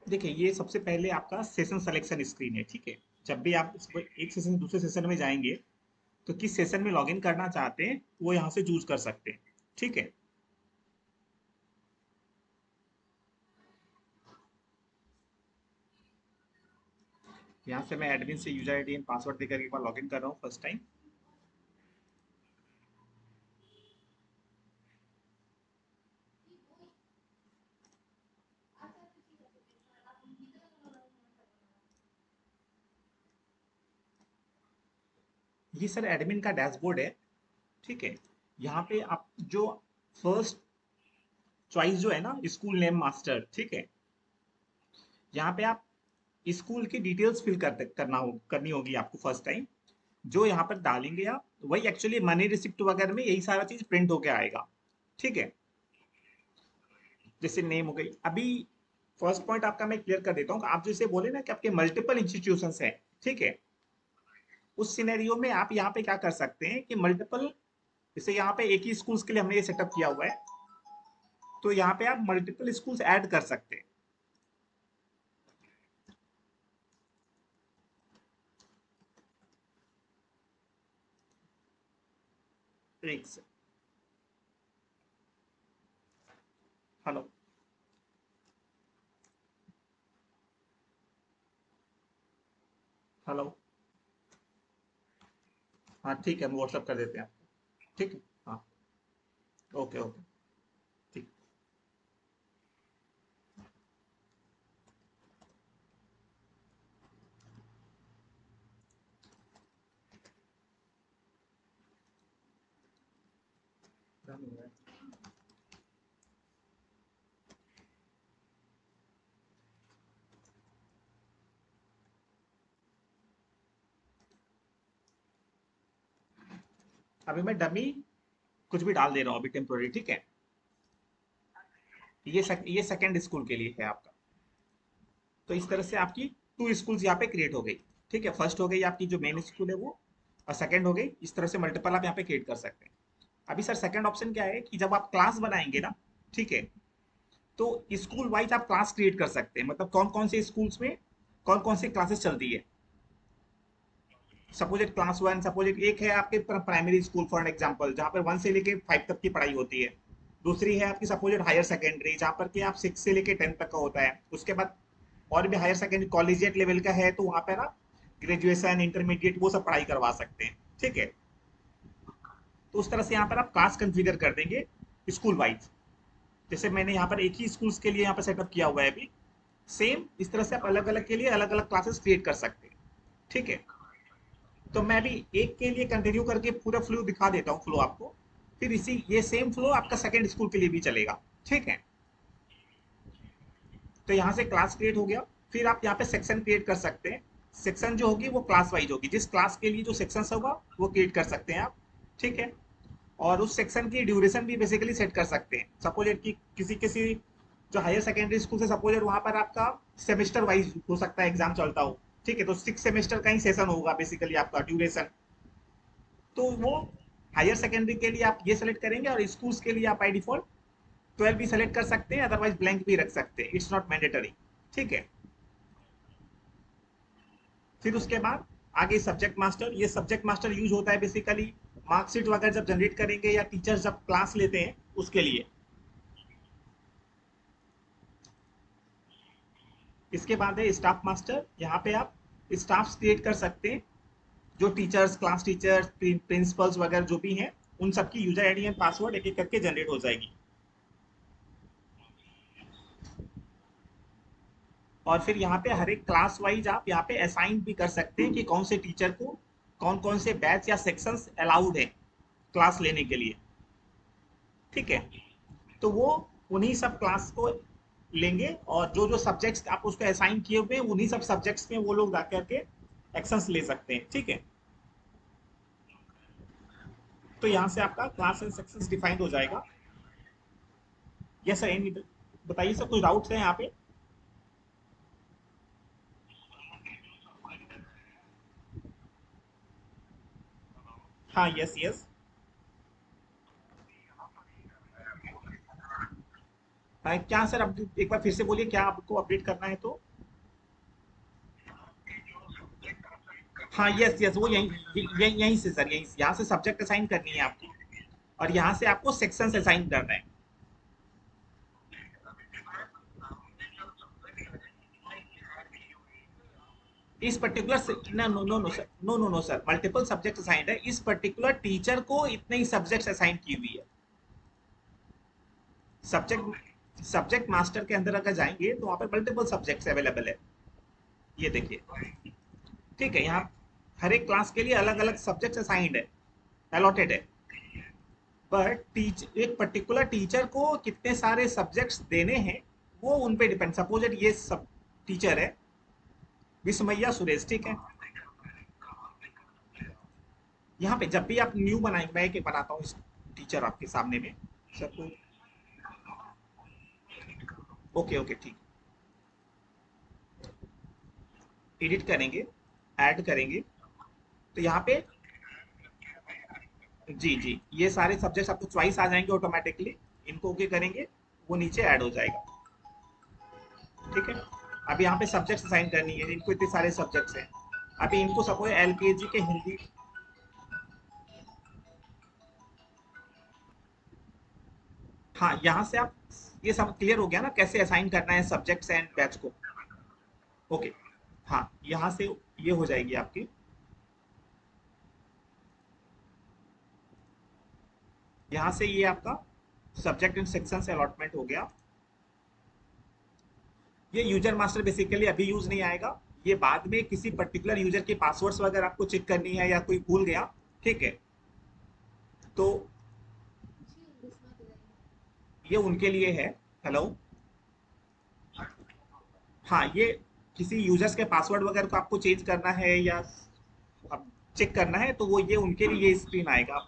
देखिए, ये सबसे पहले आपका सेशन सिलेक्शन स्क्रीन है, ठीक है? जब भी आप इसको एक सेशन से दूसरे सेशन में जाएँगे, तो किस सेशन में लॉगिन करना चाहते हैं, वो यहाँ से चूज़ कर सकते हैं, ठीक है? यहाँ से मैं एडमिन से यूज़र आईडी एंड पासवर्ड देकर एक बार लॉगिन कर रहा हूँ फर्स्ट टाइम। ये सर एडमिन का डैशबोर्ड है, ठीक है? यहाँ पे आप जो फर्स्ट चॉइस जो है ना, स्कूल नेम मास्टर, ठीक है? यहाँ पे आप स्कूल की डिटेल्स फिल करनी होगी आपको फर्स्ट टाइम। जो यहाँ पर डालेंगे आप, वही एक्चुअली मनी रिसिप्ट वगैरह में यही सारा चीज प्रिंट होके आएगा, ठीक है? जैसे नेम हो गई। अभी फर्स्ट पॉइंट आपका मैं क्लियर कर देता हूँ। आप जैसे बोले ना कि आपके मल्टीपल इंस्टीट्यूशंस हैं, ठीक है? उस सिनेरियो में आप यहाँ पे क्या कर सकते हैं कि मल्टीपल, जैसे यहाँ पे एक ही स्कूल्स के लिए हमने ये सेटअप किया हुआ है, तो यहाँ पे आप मल्टीपल स्कूल्स ऐड कर सकते हैं। एक से हेलो। हेलो। हाँ ठीक है, हम व्हाट्सअप कर देते हैं आपको, ठीक है? हाँ। Okay okay. ठीक। अभी मैं डमी कुछ भी डाल दे रहा हूँ अभी टेम्पोररी, ठीक है? ये सेकंड स्कूल के लिए है आपका। तो इस तरह से आपकी टू स्कूल्स यहाँ पे क्रिएट हो गई, ठीक है? फर्स्ट हो गई आपकी जो मेन स्कूल है वो, और सेकंड हो गई। इस तरह से मल्टीपल आप यहाँ पे क्रिएट कर सकते हैं। अभी सर सेकंड ऑप्शन क्या है कि जब आप क्लास बनाएंगे ना, ठीक है, तो स्कूल वाइज आप क्लास क्रिएट कर सकते हैं। मतलब कौन कौन से स्कूल्स में कौन कौन सी क्लासेस चलती है। सपोज क्लास वन, सपोज एक है आपके प्राइमरी स्कूल फॉर एग्जांपल, जहाँ पर वन से लेके फाइव तक की पढ़ाई होती है। दूसरी है आपकी सपोज हायर सेकेंडरी, जहाँ पर कि आप सिक्स से लेके टेंथ तक का होता है। उसके बाद और भी हायर सेकेंडरी कॉलेजिएट लेवल का है, तो वहाँ पर आप ग्रेजुएशन इंटरमीडिएट वो सब पढ़ाई करवा सकते हैं, ठीक है? तो उस तरह से यहाँ पर आप क्लास कंफिगर कर देंगे स्कूल वाइज। जैसे मैंने यहाँ पर एक ही स्कूल्स के लिए यहाँ पर सेटअप किया हुआ है अभी। सेम इस तरह से आप अलग अलग के लिए अलग अलग क्लासेस क्रिएट कर सकते हैं, ठीक है? तो मैं भी एक के लिए कंटिन्यू करके पूरा फ्लो दिखा देता हूँ, फ्लो आपको। फिर इसी ये सेम फ्लो आपका सेकंड स्कूल के लिए भी चलेगा, ठीक है? तो यहाँ से क्लास क्रिएट हो गया। फिर आप यहाँ पे सेक्शन क्रिएट कर सकते हैं। सेक्शन जो होगी वो क्लास वाइज होगी, जिस क्लास के लिए जो सेक्शन होगा वो क्रिएट कर सकते हैं आप, ठीक है? और उस सेक्शन की ड्यूरेशन भी बेसिकली सेट कर सकते हैं। सपोज कि किसी किसी जो हायर सेकेंडरी स्कूल से सपोज वहाँ पर आपका सेमेस्टर वाइज हो सकता है एग्जाम चलता हो, ठीक है? तो सिक्स सेमेस्टर का ही सेशन होगा बेसिकली आपका ड्यूरेशन। तो वो हायर सेकेंडरी के लिए आप ये सेलेक्ट करेंगे, और स्कूल्स के लिए आप बाई डिफॉल्ट 12 भी सेलेक्ट कर सकते हैं, अदरवाइज ब्लैंक भी रख सकते हैं, इट्स नॉट मैंडेटरी, ठीक है? फिर उसके बाद आगे सब्जेक्ट मास्टर। ये सब्जेक्ट मास्टर यूज होता है बेसिकली मार्कशीट वगैरह जब जनरेट करेंगे या टीचर्स जब क्लास लेते हैं उसके लिए। इसके बाद है स्टाफ मास्टर। यहाँ पे आप स्टाफ क्रिएट कर सकते हैं, जो टीचर्स, क्लास टीचर्स, प्रिंसिपल्स वगैरह जो भी हैं, उन सबकी यूजर आईडी एंड पासवर्ड एक एक करके जनरेट हो जाएगी। और फिर यहाँ पे हर एक क्लास वाइज आप यहाँ पे असाइन भी कर सकते हैं कि कौन से टीचर को कौन कौन से बैच या सेक्शंस अलाउड है क्लास लेने के लिए, ठीक है? तो वो उन्हीं सब क्लास को लेंगे, और जो जो सब्जेक्ट्स आप उसको असाइन किए हुए हैं उन्हीं सब सब्जेक्ट्स में वो लोग जा करके एक्शंस ले सकते हैं, ठीक है? तो यहाँ से आपका क्लास एंड सेक्शंस डिफाइंड हो जाएगा। यस सर, एनी बताइए सर, कुछ डाउट्स हैं यहाँ पे? हाँ, यस यस। क्या सर, अब एक बार फिर से बोलिए, क्या आपको अपडेट करना है तो? हाँ, यस यस, वो यहीं से सर, यहीं से, यहाँ से सब्जेक्ट असाइन करनी है आपको, और यहाँ से आपको सेक्शन असाइन करना है। इस particular no no no no sir, no no no sir, multiple subject assigned है, इस पर्टिकुलर टीचर को इतने ही सब्जेक्ट्स असाइन की हुई है। सब्जेक्ट सब्जेक्ट मास्टर के अंदर अगर जाएंगे तो वहाँ पे मल्टीपल सब्जेक्ट्स अवेलेबल है। ये देखिए, ठीक है, यहाँ हर एक क्लास के लिए अलग अलग सब्जेक्ट्स असाइंड है, अलॉटेड है। पर टीच एक पर्टिकुलर टीचर को कितने सारे सब्जेक्ट्स देने हैं, वो उन पे डिपेंड। सपोज ये सब टीचर है विस्मैया सुरेश, ठीक है। यहाँ पे जब भी आप न्यू बनाएंगे, मैं एक बनाता हूँ इस टीचर आपके सामने में, सब ओके ओके ठीक, एडिट करेंगे, ऐड करेंगे, तो यहाँ पे जी जी, ये सारे सब्जेक्ट्स आपको चॉइस आ जाएंगे ऑटोमेटिकली। इनको ओके करेंगे, वो नीचे ऐड हो जाएगा, ठीक है। अभी यहाँ पे सब्जेक्ट्स असाइन करनी है, इनको इतने सारे सब्जेक्ट्स हैं। अभी इनको सपोज एलकेजी के हिंदी, हाँ, यहाँ से आप, ये सब क्लियर हो गया ना कैसे असाइन करना है सब्जेक्ट्स एंड बैच को? ओके, हाँ, यहाँ से ये हो जाएगी आपकी, यहाँ से ये आपका सब्जेक्ट एंड सेक्शन से अलॉटमेंट हो गया। ये यूजर मास्टर बेसिकली अभी यूज नहीं आएगा, ये बाद में किसी पर्टिकुलर यूजर के पासवर्ड्स वगैरह आपको चेक करनी है या कोई भूल गया, ठीक है, तो ये उनके लिए है। हेलो, हाँ, ये किसी यूजर्स के पासवर्ड वगैरह को आपको चेंज करना है या अब चेक करना है, तो वो ये उनके लिए ये स्क्रीन आएगा।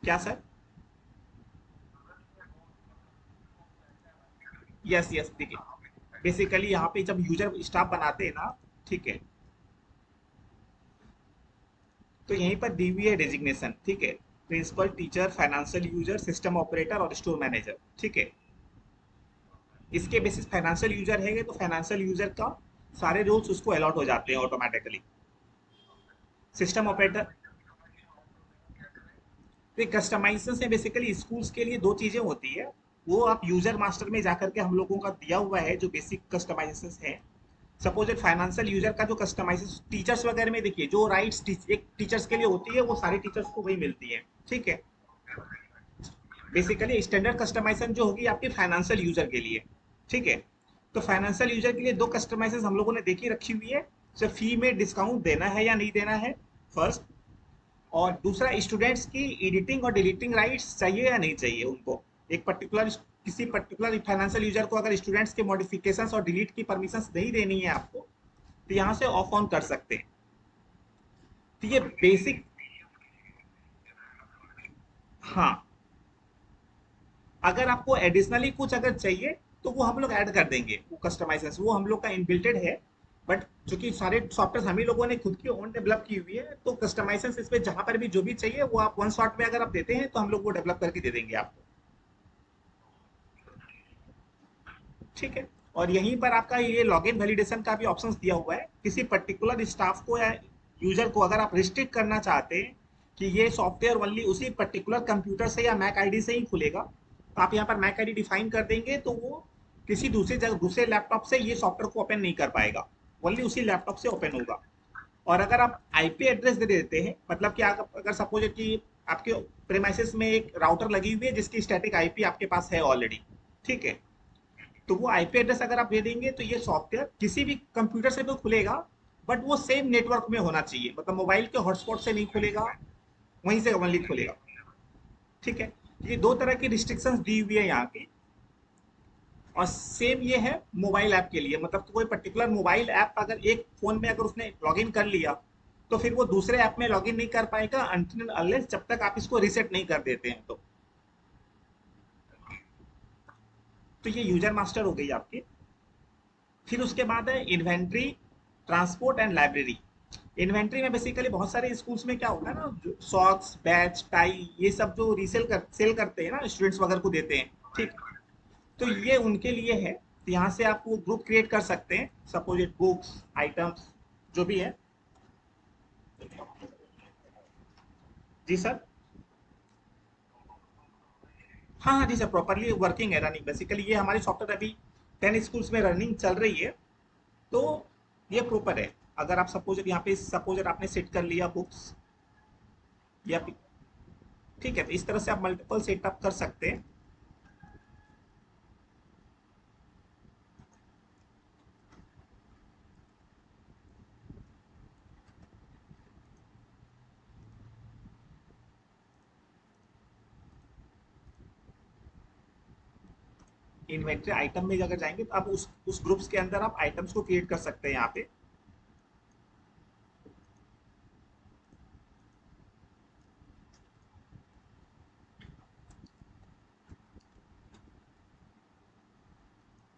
क्या सर? यस यस, देखिए, बेसिकली यहाँ पे जब यूजर स्टाफ बनाते हैं ना, ठीक है, तो यहीं पर दी हुई है डेजिग्नेशन, ठीक है, principal, teacher, financial user, system operator और स्टोर मैनेजर, ठीक है। इसके बेसिस फाइनेंशियल यूजर है तो फाइनेंशियल यूजर का सारे रोल्स उसको अलॉट हो जाते हैं ऑटोमेटिकली। सिस्टम ऑपरेटर, तो कस्टमाइजेशन से बेसिकली स्कूल्स के लिए दो चीजें होती है, वो आप यूजर मास्टर में जाकर के हम लोगों का दिया हुआ है जो बेसिक कस्टमाइजेशन है। सपोज फाइनेंशियल यूजर का जो कस्टमाइजेशन टीचर्स वगैरह में देखिए, जो राइट्स एक टीचर्स के लिए होती है वो सारे टीचर्स को वही मिलती है, ठीक है। बेसिकली स्टैंडर्ड कस्टमाइजेशन जो होगी आपकी फाइनेंशियल यूजर के लिए, ठीक है। तो फाइनेंशियल यूजर के लिए दो कस्टमाइजेशन हम लोगों ने देखी रखी हुई है, जैसे फी में डिस्काउंट देना है या नहीं देना है, फर्स्ट। और दूसरा, स्टूडेंट्स की एडिटिंग और डिलीटिंग राइट्स चाहिए या नहीं चाहिए उनको। एक पर्टिकुलर किसी पर्टिकुलर फाइनेंशियल यूजर को अगर स्टूडेंट्स के मॉडिफिकेशंस और डिलीट की परमिशंस नहीं देनी है आपको, तो यहाँ से ऑफ ऑन कर सकते हैं। तो ये बेसिक, हाँ, अगर आपको एडिशनली कुछ अगर चाहिए तो वो हम लोग ऐड कर देंगे, वो कस्टमाइजेशन वो हम लोग का इनबिल्टेड है। बट चूंकि सारे सॉफ्टवेयर हम ही लोगों ने खुद की ओन डेवलप की हुई है, तो कस्टमाइजेशन इसमें जहां पर भी जो भी चाहिए वो आप वन शॉट में अगर आप देते हैं तो हम लोग वो डेवलप करके दे देंगे आपको, ठीक है। और यहीं पर आपका ये लॉगिन वैलिडेशन का भी ऑप्शन दिया हुआ है, किसी पर्टिकुलर स्टाफ को या यूजर को अगर आप रिस्ट्रिक्ट करना चाहते हैं कि ये सॉफ्टवेयर ओनली उसी पर्टिकुलर कंप्यूटर से या मैक आईडी से ही खुलेगा, तो आप यहाँ पर मैक आईडी डिफाइन कर देंगे, तो वो किसी दूसरी जगह दूसरे लैपटॉप से ये सॉफ्टवेयर को ओपन नहीं कर पाएगा, ओनली उसी लैपटॉप से ओपन होगा। और अगर आप आईपी एड्रेस दे देते हैं, मतलब कि अगर सपोज कि आपके प्रेमाइसिस में एक राउटर लगी हुई है जिसकी स्टैटिक आईपी आपके पास है ऑलरेडी, ठीक है, तो वो आईपी एड्रेस अगर आप दे देंगे तो ये सॉफ्टवेयर किसी भी कंप्यूटर से तो खुलेगा, बट वो सेम नेटवर्क में होना चाहिए, मतलब मोबाइल के हॉटस्पॉट से नहीं खुलेगा, वहीं से ओनली खुलेगा, ठीक है। ये दो तरह की रिस्ट्रिक्शंस दी हुई है यहाँ की। और सेम ये है मोबाइल ऐप के लिए, मतलब कोई पर्टिकुलर मोबाइल ऐप अगर एक फोन में अगर उसने लॉगिन कर लिया, तो फिर वो दूसरे ऐप में लॉगिन नहीं कर पाएगा अनटिल अनलेस जब तक आप इसको रीसेट नहीं कर देते हैं तो ये यूजर मास्टर हो गई आपकी। फिर उसके बाद है inventory, transport and library. Inventory में बेसिकली बहुत सारे स्कूल्स में क्या होता है ना, सॉक्स, बैच, टाई, ये सब जो सेल करते हैं ना, स्टूडेंट्स वगैरह को देते हैं, ठीक। तो ये उनके लिए है। तो यहाँ से आप वो ग्रुप क्रिएट कर सकते हैं, सपोज इट बुक्स, आइटम्स, जो भी है। जी सर। हाँ हाँ जी सर, प्रॉपरली वर्किंग है, रनिंग। बेसिकली ये हमारी सॉफ्टवेयर अभी 10 स्कूल्स में रनिंग चल रही है। तो ये प्रॉपर है। अगर आप सपोज यहाँ पे सपोज आपने सेट कर लिया बुक्स या ठीक है, तो इस तरह से आप मल्टीपल सेटअप कर सकते हैं। इन्वेंट्री आइटम में अगर जाएंगे तो आप उस ग्रुप्स के अंदर आप आइटम्स को क्रिएट कर सकते हैं यहाँ पे।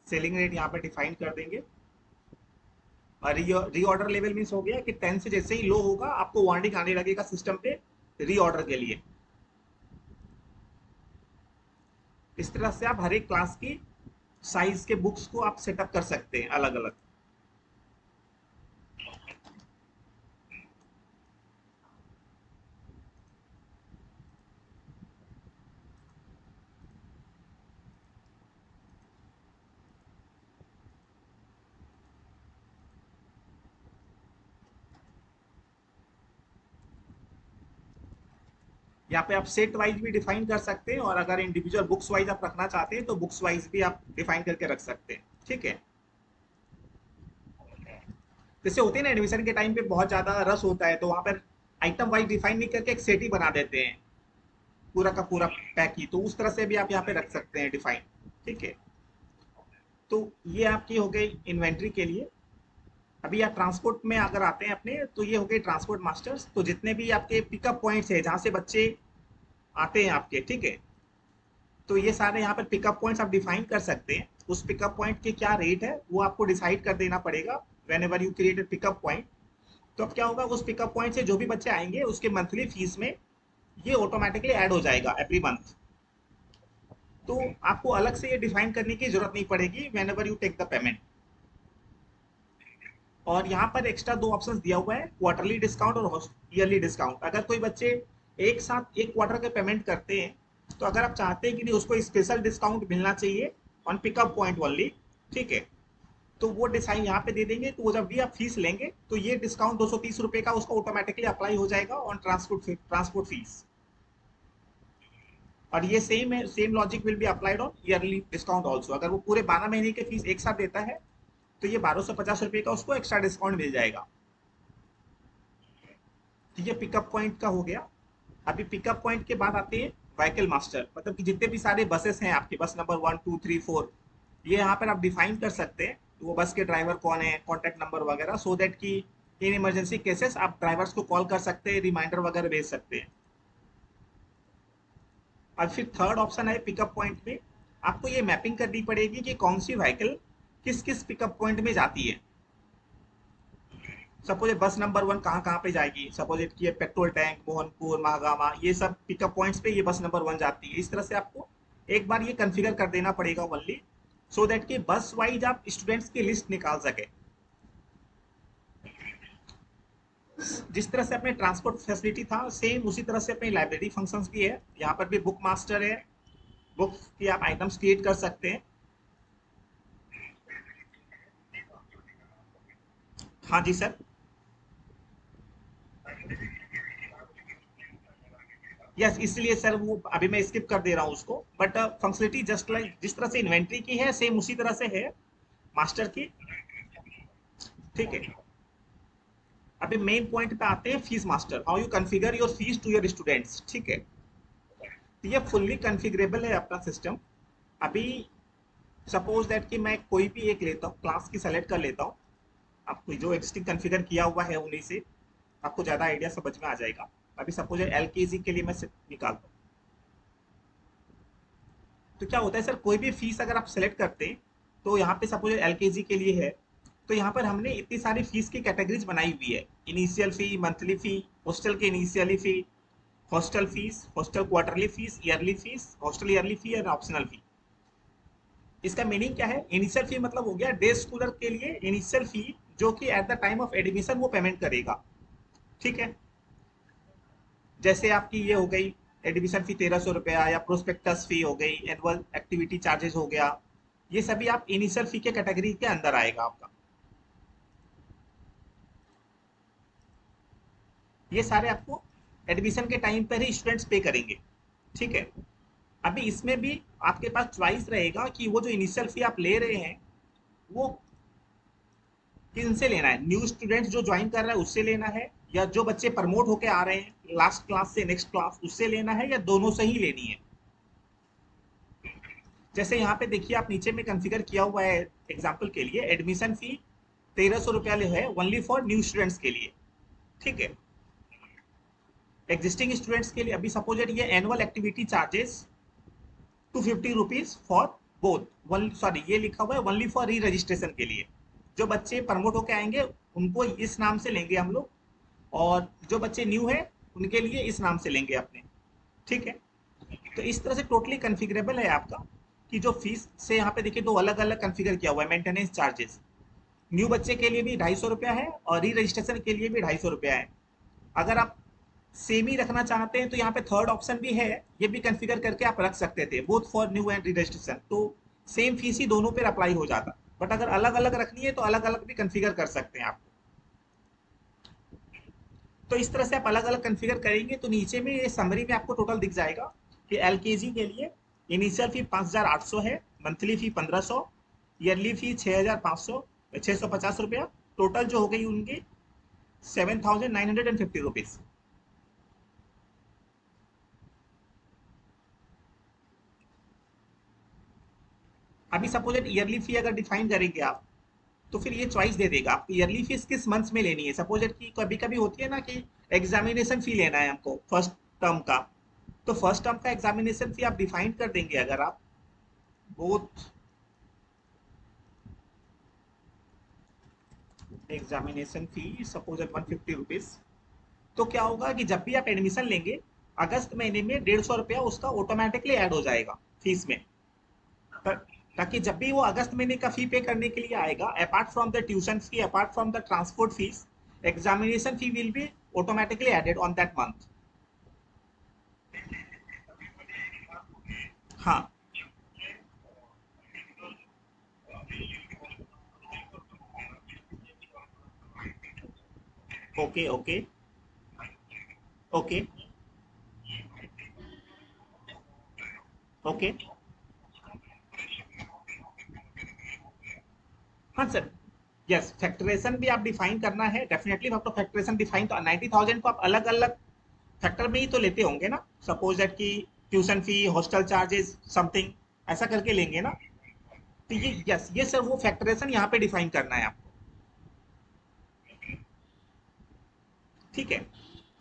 सेलिंग रेट यहाँ पे डिफाइन कर देंगे। और रीऑर्डर लेवल मीन्स हो गया कि 10 से जैसे ही लो होगा आपको वार्निंग आने लगेगा सिस्टम पे रीऑर्डर के लिए। इस तरह से आप हर एक क्लास की साइज के बुक्स को आप सेटअप कर सकते हैं अलग अलग। यहाँ पे आप सेट वाइज भी डिफाइन कर सकते हैं, और अगर इंडिविजुअल बुक्स वाइज आप रखना चाहते हैं तो बुक्स वाइज भी आप डिफाइन करके रख सकते हैं, ठीक है। जैसे होते हैं ना, एडमिशन के टाइम पे बहुत ज्यादा रस होता है, तो वहां पर आइटम वाइज डिफाइन नहीं करके एक सेट ही बना देते हैं, पूरा का पूरा पैक ही। तो उस तरह से भी आप यहाँ पे रख सकते हैं डिफाइन, ठीक है। तो ये आपकी हो गई इन्वेंट्री के लिए। अभी आप ट्रांसपोर्ट में अगर आते हैं अपने, तो ये हो गए ट्रांसपोर्ट मास्टर्स। तो जितने भी आपके पिकअप पॉइंट्स है जहाँ से बच्चे आते हैं आपके, ठीक है, तो ये सारे यहाँ पर पिकअप पॉइंट्स आप डिफाइन कर सकते हैं। उस पिकअप पॉइंट के क्या रेट है वो आपको डिसाइड कर देना पड़ेगा when ever you create a pickup point. तो अब क्या होगा, उस पिकअप पॉइंट से जो भी बच्चे आएंगे उसके मंथली फीस में ये ऑटोमेटिकली ऐड हो जाएगा एवरी मंथ। तो आपको अलग से ये डिफाइन करने की जरूरत नहीं पड़ेगी whenever you take the payment. और यहाँ पर एक्स्ट्रा दो ऑप्शंस दिया हुआ है, क्वार्टरली डिस्काउंट और ईयरली डिस्काउंट। अगर कोई बच्चे एक साथ एक क्वार्टर के पेमेंट करते हैं, तो अगर आप चाहते हैं कि नहीं उसको स्पेशल डिस्काउंट मिलना चाहिए ऑन पिकअप पॉइंट ओनली, ठीक है, तो वो डिसाइन यहाँ पे दे देंगे। तो वो जब भी आप फीस लेंगे तो ये डिस्काउंट 230 रुपए का उसको ऑटोमेटिकली अप्लाई हो जाएगा ऑन ट्रांसपोर्ट फीस। और ये same logic will be applied on yearly discount also. अगर वो पूरे 12 महीने के फीस एक साथ देता है तो ये 1250 रुपए का उसको एक्स्ट्रा डिस्काउंट मिल जाएगा। तो ये पिकअप पॉइंट का हो गया। अभी पिकअप पॉइंट के बाद आते हैं व्हीकल मास्टर, मतलब कि जितने भी सारे बसेस हैं आपके, बस नंबर 1 2 3 4, ये यहाँ पर आप डिफाइन कर सकते हैं। तो वो बस के ड्राइवर कौन है, कॉन्टैक्ट नंबर वगैरह, सो दैट कि इन इमरजेंसी केसेस आप ड्राइवर्स को कॉल कर सकते हैं, रिमाइंडर वगैरह भेज सकते हैं। और फिर थर्ड ऑप्शन है पिकअप पॉइंट में, आपको ये मैपिंग करनी पड़ेगी कि कौन सी व्हीकल किस किस पिकअप पॉइंट में जाती है। सपोज बस नंबर 1 कहाँ कहाँ पे जाएगी, सपोज इट की पेट्रोल टैंक, मोहनपुर, महागामा, ये सब पिकअप पॉइंट्स पे ये बस नंबर 1 जाती है। इस तरह से आपको एक बार ये कन्फिगर कर देना पड़ेगा ओनली, सो दैट कि बस वाइज आप स्टूडेंट्स की लिस्ट निकाल सके। जिस तरह से अपने ट्रांसपोर्ट फैसिलिटी था, सेम उसी तरह से अपने लाइब्रेरी फंक्शंस भी है। यहाँ पर भी बुक मास्टर है, बुक्स की आप आइटम्स क्रिएट कर सकते हैं। हाँ जी सर। यस, इसलिए सर वो अभी मैं स्किप कर दे रहा हूँ उसको, बट फंक्शनलिटी जस्ट लाइक जिस तरह से इन्वेंट्री की है सेम उसी तरह से है मास्टर की, ठीक है। अभी मेन पॉइंट पे आते हैं, fees master, how you configure your fees to your students, ठीक है। तो ये फुल्ली कॉन्फ़िगरेबल है अपना सिस्टम। अभी सपोज दैट कि मैं कोई भी एक लेता हूँ, क्लास की सेलेक्ट कर लेता हूँ। आपको जो एक्सिस्टिंग कॉन्फ़िगर किया हुआ है उन्हीं से आपको ज़्यादा आइडिया समझ में आ जाएगा। अभी सपोज एलकेजी के लिए मैं निकालता हूँ। तो क्या होता है सर, कोई भी फीस अगर आप सेलेक्ट करते हैं, तो यहाँ पे सपोज एलकेजी के लिए है, तो यहाँ पर हमने इतनी सारी फीस की कैटेगरीज बनाई हुई है, initial fee, monthly fee, hostel की initially fee, hostel fees, hostel quarterly fees, yearly fees, hostel yearly fee और ऑप्शनल फी। इसका मीनिंग क्या है? इनिशियल फी मतलब हो गया डे स्कूलर के लिए इनिशियल फी, जो कि at the time of admission वो पेमेंट करेगा। ठीक है, जैसे आपकी ये हो गई एडमिशन फी 1300 रुपया, या प्रोस्पेक्टस फी हो गई, एनुअल एक्टिविटी चार्जेस हो गया, ये सभी आप इनिशियल फी के कैटेगरी के अंदर आएगा आपका। ये सारे आपको एडमिशन के टाइम पर ही स्टूडेंट्स पे करेंगे। ठीक है, अभी इसमें भी आपके पास चॉइस रहेगा कि वो जो इनिशियल फी आप ले रहे हैं वो किन से लेना है, न्यू स्टूडेंट जो ज्वाइन कर रहा है उससे लेना है, या जो बच्चे प्रमोट होके आ रहे हैं लास्ट क्लास से नेक्स्ट क्लास उससे लेना है, या दोनों से ही लेनी है। जैसे यहाँ पे देखिए आप नीचे में कॉन्फ़िगर किया हुआ है एग्जांपल के लिए, एडमिशन फी 1300 रुपया है ओनली फॉर न्यू स्टूडेंट्स के लिए। ठीक है, एग्जिस्टिंग स्टूडेंट्स के लिए अभी सपोज ये annual activity charges 250 rupees for both, one sorry ये लिखा हुआ है ओनली फॉर री रजिस्ट्रेशन के लिए। जो बच्चे प्रमोट होके आएंगे उनको इस नाम से लेंगे हम लोग, और जो बच्चे न्यू है उनके लिए इस नाम से लेंगे अपने। ठीक है, तो इस तरह से टोटली कन्फिगरेबल है आपका, कि जो फीस से यहाँ पे देखिए दो अलग अलग कन्फिगर किया हुआ है, मेंटेनेंस चार्जेस न्यू बच्चे के लिए भी 250 रुपया है और री रजिस्ट्रेशन के लिए भी 250 रुपया है। अगर आप सेम ही रखना चाहते हैं तो यहाँ पे थर्ड ऑप्शन भी है, ये भी कन्फिगर करके आप रख सकते थे, both for new and re registration, तो सेम फीस ही दोनों पे अप्लाई हो जाता। बट अगर अलग अलग रखनी है तो अलग अलग भी कन्फिगर कर सकते हैं आप। तो इस तरह से आप अलग अलग कन्फिगर करेंगे तो नीचे में ये समरी में आपको टोटल दिख जाएगा कि एलकेजी के लिए इनिशियल फी 5800 है, मंथली फी 1500, ईयरली फी 6500, 650 रुपया, टोटल जो हो गई उनकी 7950 रुपीज। अभी सपोज ईयरली फी अगर डिफाइन करेंगे आप तो फिर ये चॉइस दे देगा आपको ईयरली फीस किस मंथ्स में लेनी है। सपोज कि कभी कभी होती है ना कि एग्जामिनेशन फी लेना है हमको फर्स्ट टर्म का, तो फर्स्ट टर्म का एग्जामिनेशन फी आप डिफाइन कर देंगे अगर आप बोथ एग्जामिनेशन फी सपोज 150 रुपीज, तो क्या होगा कि जब भी आप एडमिशन लेंगे अगस्त महीने में 150 रुपया उसका ऑटोमेटिकली ऐड हो जाएगा फीस में। ताकि जब भी वो अगस्त महीने का फी पे करने के लिए आएगा, apart from the tuition fee, apart from the transport fees, examination fee will be automatically added on that month. हाँ, ओके ओके ओके ओके। हाँ सर, यस फैक्टरेशन भी आप डिफाइन करना है डेफिनेटली, आपको फैक्टरेशन डिफाइन तो 90,000 को आप अलग अलग फैक्टर में ही तो लेते होंगे ना, सपोज दैट कि tuition fee, hostel charges something ऐसा करके लेंगे ना। तो ये यस ये सर वो फैक्टरेशन यहाँ पे डिफाइन करना है आपको। ठीक है,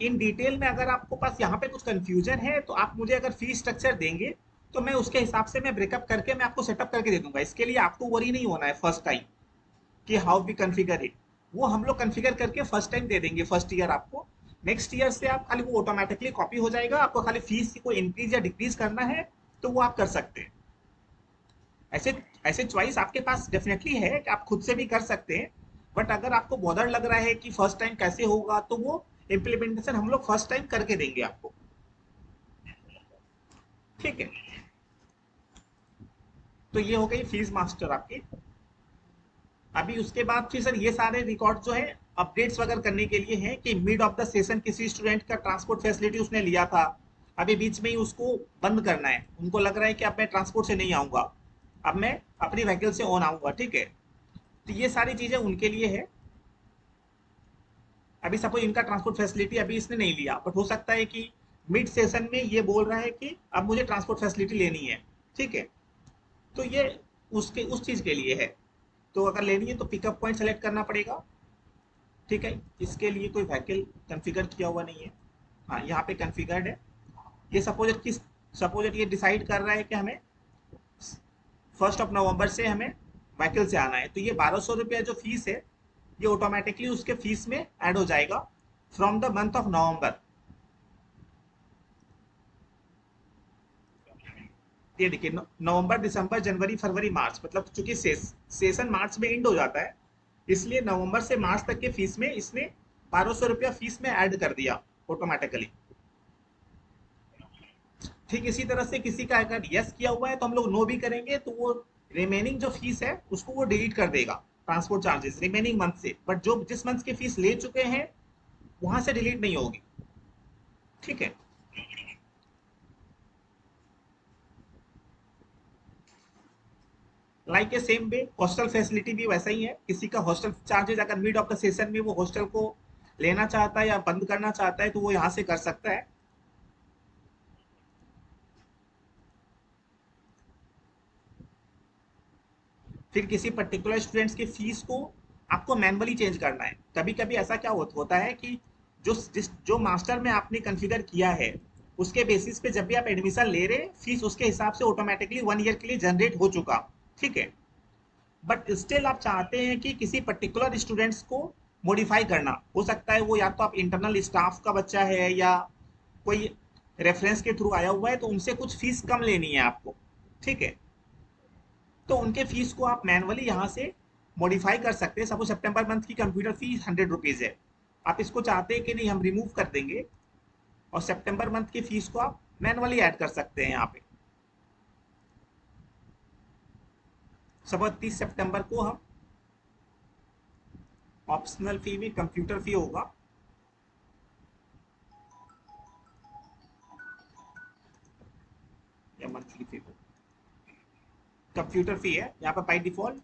इन डिटेल में अगर आपको पास यहाँ पे कुछ कंफ्यूजन है तो आप मुझे अगर फी स्ट्रक्चर देंगे तो मैं उसके हिसाब से मैं ब्रेकअप करके मैं आपको सेटअप करके दे दूंगा। इसके लिए आपको वरी नहीं होना है फर्स्ट टाइम कि हाउ वी कन्फिगर इट, वो हम लोग कन्फिगर करके फर्स्ट टाइम दे देंगे फर्स्ट ईयर आपको। नेक्स्ट ईयर से आप खाली वो ऑटोमेटिकली कॉपी हो जाएगा, आपको खाली फीस को इंक्रीज या डिक्रीज करना है तो वो आप कर सकते हैं। ऐसे ऐसे चॉइस आपके पास डेफिनेटली है कि आप खुद से भी कर सकते हैं, बट अगर आपको बॉदर लग रहा है कि फर्स्ट टाइम कैसे होगा तो वो इम्प्लीमेंटेशन हम लोग फर्स्ट टाइम करके देंगे आपको। ठीक है, तो ये हो गई फीस मास्टर आपकी। अभी उसके बाद फिर सर ये सारे रिकॉर्ड जो है अपडेट्स वगैरह करने के लिए हैं कि मिड ऑफ द सेशन किसी स्टूडेंट का ट्रांसपोर्ट फैसिलिटी उसने लिया था, अभी बीच में ही उसको बंद करना है, उनको लग रहा है कि अब मैं ट्रांसपोर्ट से नहीं आऊंगा, अब मैं अपनी व्हीकल से ऑन आऊंगा। ठीक है, तो ये सारी चीजें उनके लिए है। अभी सपोज इनका ट्रांसपोर्ट फैसिलिटी अभी इसने नहीं लिया, बट हो सकता है कि मिड सेशन में ये बोल रहा है कि अब मुझे ट्रांसपोर्ट फैसिलिटी लेनी है। ठीक है, तो ये उसके उस चीज के लिए है, तो अगर लेनी है तो पिकअप पॉइंट सेलेक्ट करना पड़ेगा। ठीक है, इसके लिए कोई व्हीकल कॉन्फ़िगर किया हुआ नहीं है। हाँ, यहाँ पे कॉन्फ़िगर्ड है। ये सपोज ये डिसाइड कर रहा है कि हमें 1 नवंबर से हमें व्हीकल से आना है, तो ये 1200 रुपया जो फीस है ये ऑटोमेटिकली उसके फीस में ऐड हो जाएगा from the month of November. ये देखिए नवंबर दिसंबर जनवरी फरवरी मार्च, मतलब चूंकि सेशन मार्च में एंड हो जाता है, इसलिए नवंबर से मार्च तक के फीस में इसने 1200 रुपया फीस में ऐड कर दिया ऑटोमेटिकली। ठीक इसी तरह से किसी का अगर यस किया हुआ है तो हम लोग नो भी करेंगे तो वो रिमेनिंग जो फीस है उसको वो डिलीट कर देगा, ट्रांसपोर्ट चार्जेस रिमेनिंग मंथ से, बट जो जिस मंथ की फीस ले चुके हैं वहां से डिलीट नहीं होगी। ठीक है। Like a same way hostel facility भी वैसा ही है, किसी का हॉस्टल चार्जेस अगर मिड ऑफ द सेशन में वो हॉस्टल को लेना चाहता है या बंद करना चाहता है तो वो यहाँ से कर सकता है। फिर किसी पर्टिकुलर स्टूडेंट्स की फीस को आपको मैनुअली चेंज करना है। कभी कभी ऐसा क्या होता है कि जो मास्टर में आपने कंफिगर किया है उसके बेसिस पे जब भी आप एडमिशन ले रहे फीस उसके हिसाब से ऑटोमेटिकली 1 ईयर के लिए जनरेट हो चुका। ठीक है। बट स्टिल आप चाहते हैं कि किसी पर्टिकुलर स्टूडेंट्स को मॉडिफाई करना, हो सकता है वो या तो आप इंटरनल स्टाफ का बच्चा है या कोई रेफरेंस के थ्रू आया हुआ है, तो उनसे कुछ फीस कम लेनी है आपको। ठीक है। तो उनके फीस को आप मैनुअली यहाँ से मॉडिफाई कर सकते हैं। सपोज सितंबर मंथ की कंप्यूटर फीस 100 रुपीज़ है, आप इसको चाहते हैं कि नहीं हम रिमूव कर देंगे और सितंबर मंथ की फीस को आप मैनुअली ऐड कर सकते हैं यहाँ पे। सपोज 30 सितंबर को हम ऑप्शनल फी में कंप्यूटर फी होगा या मंथली फी होगा, कंप्यूटर फी है यहाँ पर बाई डिफॉल्ट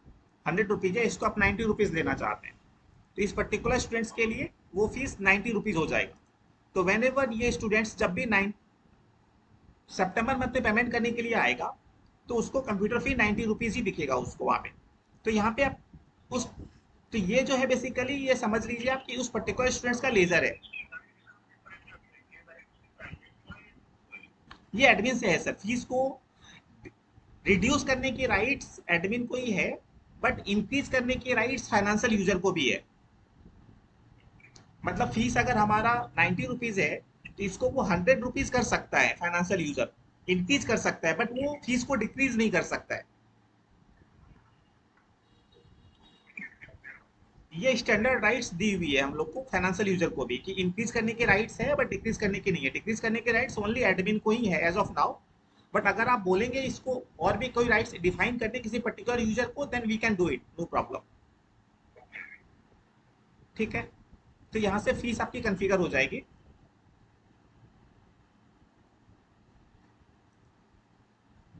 100 रुपीज़ है, इसको आप 90 रुपीज़ लेना चाहते हैं तो इस पर्टिकुलर स्टूडेंट्स के लिए वो फीस 90 रुपीज़ हो जाएगा। तो वेन एवर ये स्टूडेंट्स जब भी 9 सितंबर मंथ में पेमेंट करने के लिए आएगा तो उसको कंप्यूटर फी 90 रुपीज़ ही दिखेगा उसको वहाँ पे। तो यहाँ पे आप उस तो ये जो है बेसिकली ये समझ लीजिए आप कि उस पर्टिकुलर स्टूडेंट्स का लेजर है। ये एडमिन से है सर, फीस को रिड्यूस करने के राइट्स एडमिन को ही है, बट इंक्रीज करने के राइट्स फाइनेंशियल यूजर को भी है। मतलब फीस अगर हमारा 90 रुपीज है तो इसको वो 100 रुपीज कर सकता है फाइनेंशियल यूजर, इंक्रीज कर सकता है बट वो फीस को डिक्रीज नहीं कर सकता है। ये स्टैंडर्ड राइट्स दी हुई है हम लोग को फाइनेंशियल यूजर को भी कि इंक्रीज करने के राइट्स है बट डिक्रीज करने के नहीं है। डिक्रीज करने के राइट्स ओनली एडमिन को ही है एज ऑफ नाउ, बट अगर आप बोलेंगे इसको और भी कोई राइट्स डिफाइन करने किसी पर्टिकुलर यूजर को then we can do it, no problem. ठीक है। तो यहाँ से फीस आपकी कन्फिगर हो जाएगी।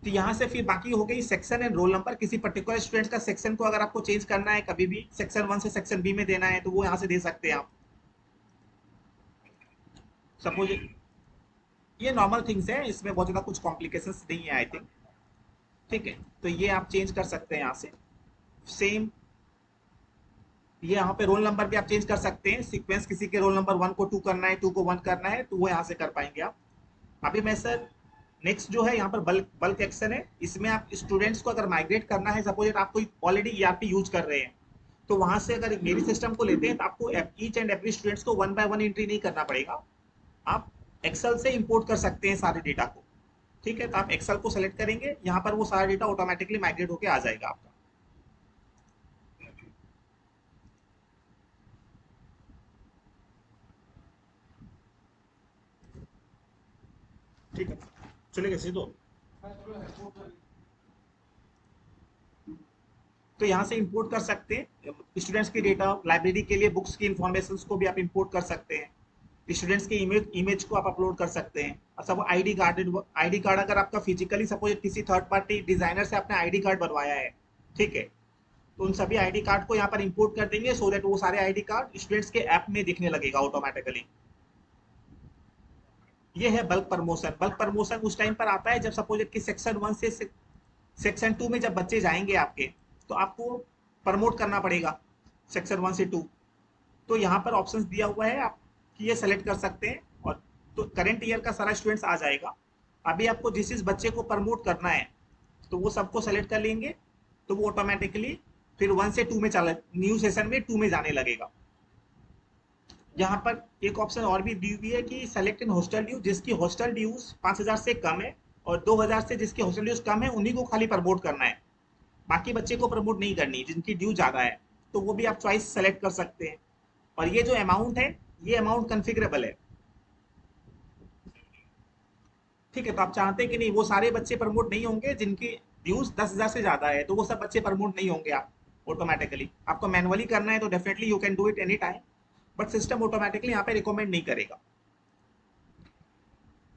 तो यहाँ से फिर बाकी हो गई सेक्शन एंड रोल नंबर। किसी पर्टिकुलर स्टूडेंट का सेक्शन को अगर आपको चेंज करना है कभी भी सेक्शन 1 से सेक्शन बी में देना है तो वो यहाँ से दे सकते हैं आप। सपोज ये नॉर्मल थिंग्स है, इसमें बहुत ज़्यादा कुछ कॉम्प्लिकेशंस नहीं है आई थिंक। ठीक है। तो ये आप चेंज कर सकते हैं यहाँ से। सेम ये यहाँ पे रोल नंबर भी आप चेंज कर सकते हैं, सीक्वेंस किसी के रोल नंबर 1 को 2 करना है 2 को 1 करना है तो वो यहाँ से कर पाएंगे आप। अभी मैं सर नेक्स्ट जो है यहाँ पर बल्क बल्क एक्शन है, इसमें आप स्टूडेंट्स को अगर माइग्रेट करना है, सपोज आप कोई ऑलरेडी ईआरपी यूज कर रहे हैं तो वहां से अगर मेरी सिस्टम को लेते हैं तो आपको ईच एंड एवरी स्टूडेंट्स को 1 बाय 1 एंट्री नहीं करना पड़ेगा, आप एक्सेल से इंपोर्ट कर सकते हैं सारे डेटा को। ठीक है। तो आप एक्सेल को सेलेक्ट करेंगे, यहाँ पर वो सारा डेटा ऑटोमेटिकली माइग्रेट होकर आ जाएगा आपका। ठीक है। चलेगा सीधो। तो यहाँ से इंपोर्ट कर सकते हैं स्टूडेंट्स की डेटा, लाइब्रेरी के लिए बुक्स की इंफॉर्मेशन को भी आप इंपोर्ट कर सकते हैं, स्टूडेंट्स के इमेज को आप अपलोड कर सकते हैं। और सब आईडी कार्ड अगर आपका फिजिकली सपोज किसी थर्ड पार्टी डिजाइनर से आपने आईडी कार्ड बनवाया है, ठीक है, तो उन सभी आईडी कार्ड को यहाँ पर इंपोर्ट कर देंगे सो दैट वो सारे आईडी कार्ड स्टूडेंट्स के ऐप में दिखने लगेगा ऑटोमेटिकली। ये है बल्क प्रमोशन। बल्क प्रमोशन उस टाइम पर आता है जब सपोज कि सेक्शन 1 से सेक्शन 2 में जब बच्चे जाएंगे आपके तो आपको प्रमोट करना पड़ेगा सेक्शन 1 से 2। तो यहाँ पर ऑप्शंस दिया हुआ है, आप ये सेलेक्ट कर सकते हैं और तो करंट ईयर का सारा स्टूडेंट्स आ जाएगा। अभी आपको जिस बच्चे को प्रमोट करना है तो वो सबको सेलेक्ट कर लेंगे तो वो ऑटोमेटिकली फिर 1 से 2 में चला, न्यू सेशन में 2 में जाने लगेगा। यहाँ पर एक ऑप्शन और भी दी हुई है कि सेलेक्ट इन हॉस्टल ड्यू, जिसकी हॉस्टल ड्यूज 5,000 से कम है और 2,000 से जिसकी हॉस्टल ड्यूज कम है उन्हीं को खाली प्रमोट करना है, बाकी बच्चे को प्रमोट नहीं करनी जिनकी ड्यू ज्यादा है। तो वो भी आप चॉइस सेलेक्ट कर सकते हैं। और ये जो अमाउंट है, ये अमाउंट कन्फिगरेबल है। ठीक है, तो आप चाहते हैं कि नहीं वो सारे बच्चे प्रमोट नहीं होंगे जिनकी ड्यूज 10,000 से ज्यादा है, तो वो सब बच्चे प्रमोट नहीं होंगे आप ऑटोमेटिकली। आपको मैनुअली करना है तो definitely you can do it any time, but system automatically यहाँ पे रिकमेंड नहीं करेगा।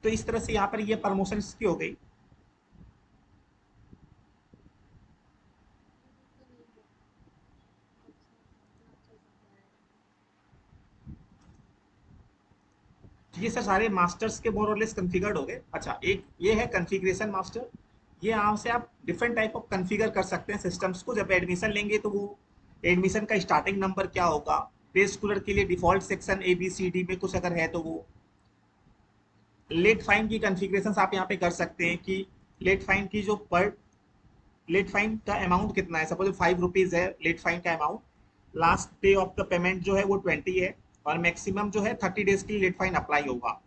तो इस तरह से यहाँ पर ये प्रमोशन की हो गई। ये सर सारे मास्टर्स के मोर और लेस कन्फिगर्ड हो गए। अच्छा, एक ये है कन्फिग्रेशन मास्टर। ये यहाँ से आप डिफरेंट टाइप ऑफ कन्फिगर कर सकते हैं सिस्टम्स को। जब एडमिशन लेंगे तो वो एडमिशन का स्टार्टिंग नंबर क्या होगा, प्ले स्कूलर के लिए default section A B C D में कुछ अगर है तो वो। लेट फाइन की कन्फिग्रेशन आप यहाँ पे कर सकते हैं कि लेट फाइन की जो पर लेट फाइन का अमाउंट कितना है। सपोज 5 रुपीज है लेट फाइन का amount, last day of the payment जो है वो 20 है, और मैक्सिमम जो है 30 डेज के लिए लेट फाइन अप्लाई होगा।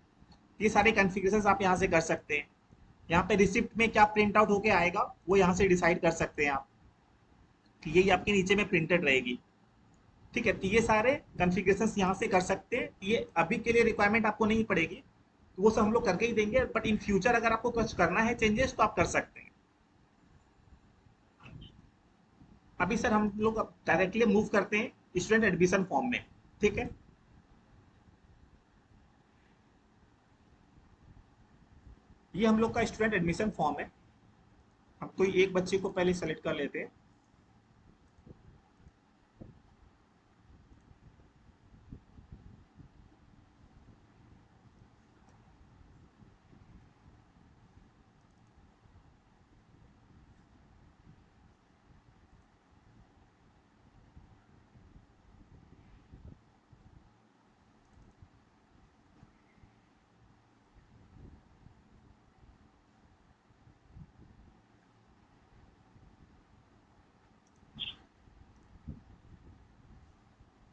ये सारे कॉन्फ़िगरेशंस आप यहाँ से कर सकते हैं। यहाँ पे रिसिप्ट में क्या प्रिंट आउट होके आएगा वो यहाँ से डिसाइड कर सकते हैं आप, कि यही आपके नीचे में प्रिंटेड रहेगी। ठीक है, तो ये सारे कॉन्फ़िगरेशंस यहाँ से कर सकते हैं। ये अभी के लिए रिक्वायरमेंट आपको नहीं पड़ेगी, तो वो सब हम लोग करके ही देंगे, बट इन फ्यूचर अगर आपको कुछ करना है चेंजेस तो आप कर सकते हैं। अभी सर हम लोग डायरेक्टली मूव करते हैं स्टूडेंट एडमिशन फॉर्म में। ठीक है, ये हम लोग का स्टूडेंट एडमिशन फॉर्म है। हम कोई एक बच्चे को पहले सेलेक्ट कर लेते हैं।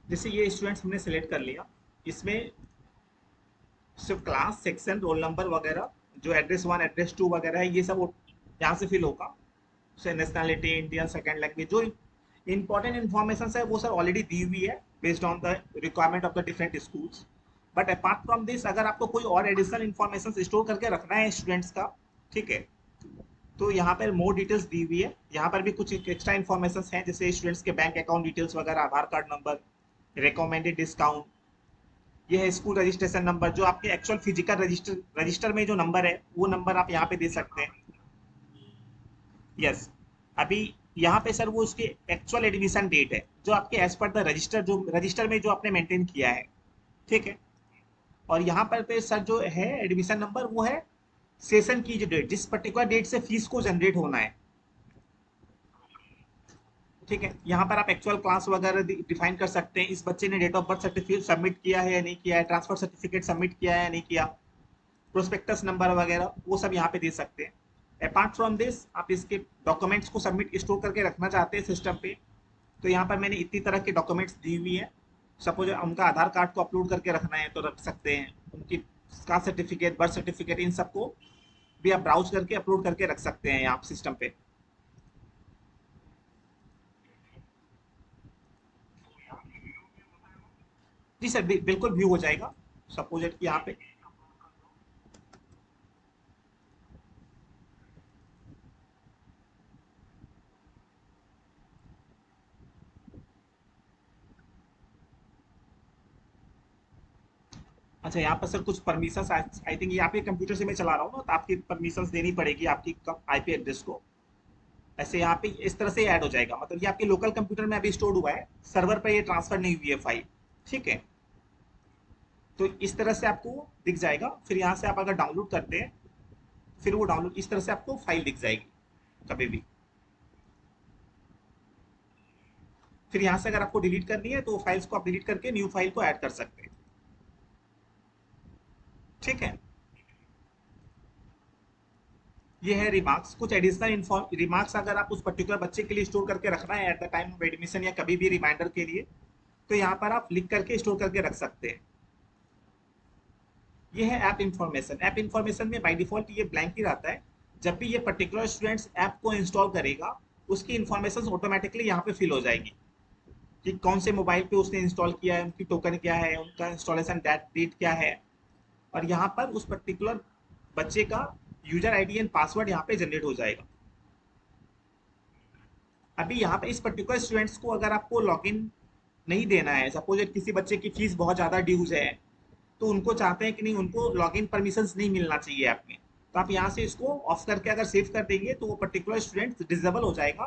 जैसे ये स्टूडेंट्स हमने सेलेक्ट कर लिया, इसमें सिर्फ क्लास सेक्शन रोल नंबर वगैरह, जो एड्रेस 1 एड्रेस 2 वगैरह है ये सब यहाँ से फिल होगा। से नेशनैलिटी इंडियन, सेकंड लैंग्वेज, जो इंपॉर्टेंट इन्फॉर्मेशन है वो सब ऑलरेडी दी हुई है based on the requirement of the different schools. But apart from this अगर आपको कोई और एडिशनल इन्फॉर्मेशन स्टोर करके रखना है स्टूडेंट्स का, ठीक है, तो यहाँ पर मोर डिटेल्स दी हुई है। यहाँ पर भी कुछ एक्स्ट्रा इन्फॉर्मेशन हैं, जैसे स्टूडेंट्स के बैंक अकाउंट डिटेल्स वगैरह, आधार कार्ड नंबर, रिकमेंडेड डिस्काउंट, ये है स्कूल रजिस्ट्रेशन नंबर, जो आपके एक्चुअल फिजिकल रजिस्टर में जो नंबर है वो नंबर आप यहाँ पे दे सकते हैं। यस, अभी यहाँ पे सर वो उसकी एक्चुअल एडमिशन डेट है जो आपके एज पर द रजिस्टर, जो रजिस्टर में जो आपने मेंटेन किया है। ठीक है, और यहाँ पर पे सर जो है एडमिशन नंबर वो है सेशन की जो डेट, जिस पर्टिकुलर डेट से फीस को जनरेट होना है। ठीक है, यहाँ पर आप एक्चुअल क्लास वगैरह डिफाइन कर सकते हैं, इस बच्चे ने date of birth certificate submit किया है या नहीं किया है, ट्रांसफर सर्टिफिकेट सबमिट किया है या नहीं किया, प्रोस्पेक्टस नंबर वगैरह वो सब यहाँ पे दे सकते हैं। अपार्ट फ्रॉम दिस आप इसके डॉक्यूमेंट्स को सबमिट स्टोर करके रखना चाहते हैं सिस्टम पे, तो यहाँ पर मैंने इतनी तरह के डॉक्यूमेंट्स दी हुई है। सपोज उनका आधार कार्ड को अपलोड करके रखना है तो रख सकते हैं, उनकी कास्ट सर्टिफिकेट, बर्थ सर्टिफिकेट, इन सबको भी आप ब्राउज करके अपलोड करके रख सकते हैं यहाँ सिस्टम पे। जी सर, बिल्कुल व्यू हो जाएगा। सपोज कि यहाँ पे, अच्छा यहाँ पर सर कुछ परमिशन, आई थिंक ये आपके कंप्यूटर से मैं चला रहा हूँ ना, तो आपकी परमिशन देनी पड़ेगी आपकी आईपी एड्रेस को। ऐसे यहाँ पे इस तरह से ऐड हो जाएगा, मतलब ये आपके लोकल कंप्यूटर में अभी स्टोर हुआ है, सर्वर पर ये ट्रांसफर नहीं हुई है फाइल। ठीक है, तो इस तरह से आपको दिख जाएगा। फिर यहाँ से आप अगर डाउनलोड करते हैं, फिर वो डाउनलोड इस तरह से आपको फाइल दिख जाएगी कभी भी। फिर यहाँ से अगर आपको डिलीट करनी है तो फाइल्स को आप डिलीट करके न्यू फाइल को ऐड कर सकते हैं। ठीक है, ये है रिमार्क्स, कुछ एडिशनल इन्फॉर्म रिमार्क्स अगर आप उस पर्टिकुलर बच्चे के लिए स्टोर करके रखना है at the time of admission या कभी भी रिमाइंडर के लिए, तो यहाँ पर आप लिख करके स्टोर करके रख सकते हैं। ये है ऐप इन्फॉर्मेशन। ऐप इन्फॉर्मेशन में बाय डिफॉल्ट ये ब्लैंक ही रहता है। जब भी ये पर्टिकुलर स्टूडेंट्स ऐप को इंस्टॉल करेगा, उसकी इन्फॉर्मेशन ऑटोमेटिकली यहाँ पे फिल हो जाएगी कि कौन से मोबाइल पे उसने इंस्टॉल किया है, उनकी टोकन क्या है, उनका इंस्टॉलेशन डेट क्या है, और यहाँ पर उस पर्टिकुलर बच्चे का यूजर आईडी एंड पासवर्ड यहाँ पे जनरेट हो जाएगा। अभी यहाँ पे इस पर्टिकुलर स्टूडेंट्स को अगर आपको लॉगिन नहीं देना है, सपोज किसी बच्चे की फीस बहुत ज़्यादा ड्यूज है, तो उनको चाहते हैं कि नहीं, उनको लॉगिन परमिशंस नहीं मिलना चाहिए ऐप में, तो आप यहाँ से इसको ऑफ करके अगर सेव कर देंगे तो वो पर्टिकुलर स्टूडेंट डिसेबल हो जाएगा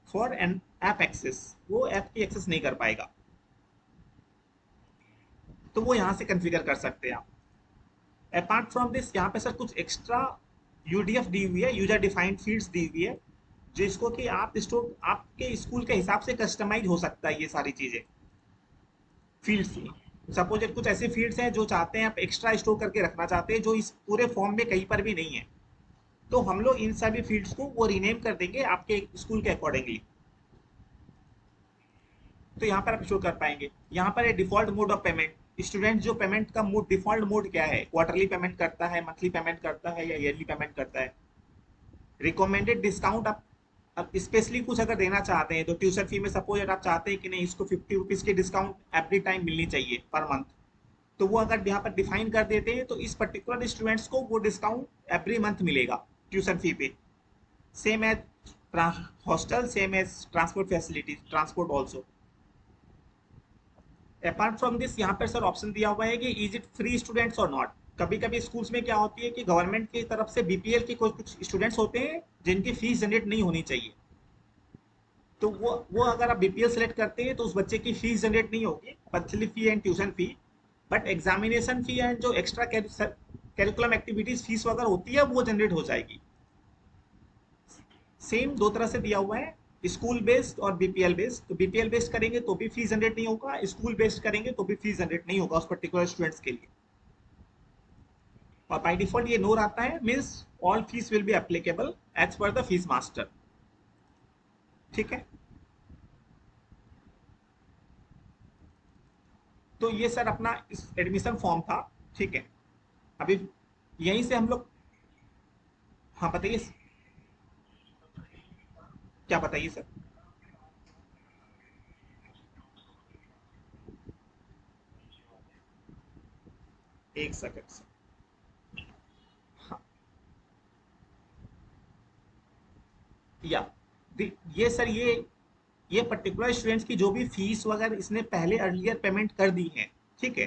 फॉर एन ऐप एक्सेस, वो ऐप की एक्सेस नहीं कर पाएगा। तो वो यहाँ से कन्फिगर कर सकते हैं आप। अपार्ट फ्रॉम दिस यहाँ पे सर कुछ एक्स्ट्रा यूडीएफ दी हुई है, यूजर डिफाइंड फील्ड्स दी हुई है, जिसको कि आप स्टोर आपके स्कूल के हिसाब से कस्टमाइज हो सकता है ये सारी चीज़ें फील्ड्स। सपोज कुछ ऐसे फील्ड्स हैं जो चाहते हैं आप एक्स्ट्रा स्टोर करके रखना चाहते हैं, जो इस पूरे फॉर्म में कहीं पर भी नहीं है, तो हम लोग इन सभी फील्ड्स को वो रीनेम कर देंगे आपके स्कूल के अकॉर्डिंगली। तो यहाँ पर आप शो कर पाएंगे। यहाँ पर है default mode of payment. Student जो पेमेंट का मोड, डिफॉल्ट मोड क्या है, क्वार्टरली पेमेंट करता है, मंथली पेमेंट करता है या ईयरली पेमेंट करता है। रिकमेंडेड डिस्काउंट आप अब स्पेशली कुछ अगर देना चाहते हैं तो ट्यूशन फी में सपोज अगर आप चाहते हैं कि नहीं, इसको 50 रुपीज़ की डिस्काउंट एवरी टाइम मिलनी चाहिए पर मंथ, तो वो अगर यहाँ पर डिफाइन कर देते हैं तो इस पर्टिकुलर स्टूडेंट्स को वो डिस्काउंट एवरी मंथ मिलेगा ट्यूशन फी पे। Same as hostel, same as transport facilities, transport also. Apart from this यहाँ पर सर ऑप्शन दिया हुआ है कि इज इट फ्री स्टूडेंट्स और नॉट। कभी कभी स्कूल्स में क्या होती है कि गवर्नमेंट की तरफ से बीपीएल के कुछ स्टूडेंट्स होते हैं जिनकी फीस जनरेट नहीं होनी चाहिए, तो वो अगर आप बीपीएल सेलेक्ट करते हैं तो उस बच्चे की फीस जनरेट नहीं होगी, monthly fee and tuition fee, but examination fee and जो एक्स्ट्रा कैरिकुलम एक्टिविटीज फीस वगैरह होती है वो जनरेट हो जाएगी। सेम दो तरह से दिया हुआ है, स्कूल बेस्ड और बीपीएल बेस्ड। तो बीपीएल बेस्ड करेंगे तो भी फीस जनरेट नहीं होगा, स्कूल बेस्ड करेंगे तो भी फीस जनरेट नहीं होगा उस पर्टिकुलर स्टूडेंट्स के लिए। और बाई डिफॉल्ट ये नो आता है, means all fees will be applicable as per the fees master. ठीक है, तो ये सर अपना इस एडमिशन फॉर्म था। ठीक है, अभी यहीं से हम लोग, हाँ बताइए, क्या बताइए सर। एक सेकंड सर। हाँ, या ये सर ये पर्टिकुलर स्टूडेंट्स की जो भी फीस वगैरह इसने पहले अर्लियर पेमेंट कर दी है, ठीक है,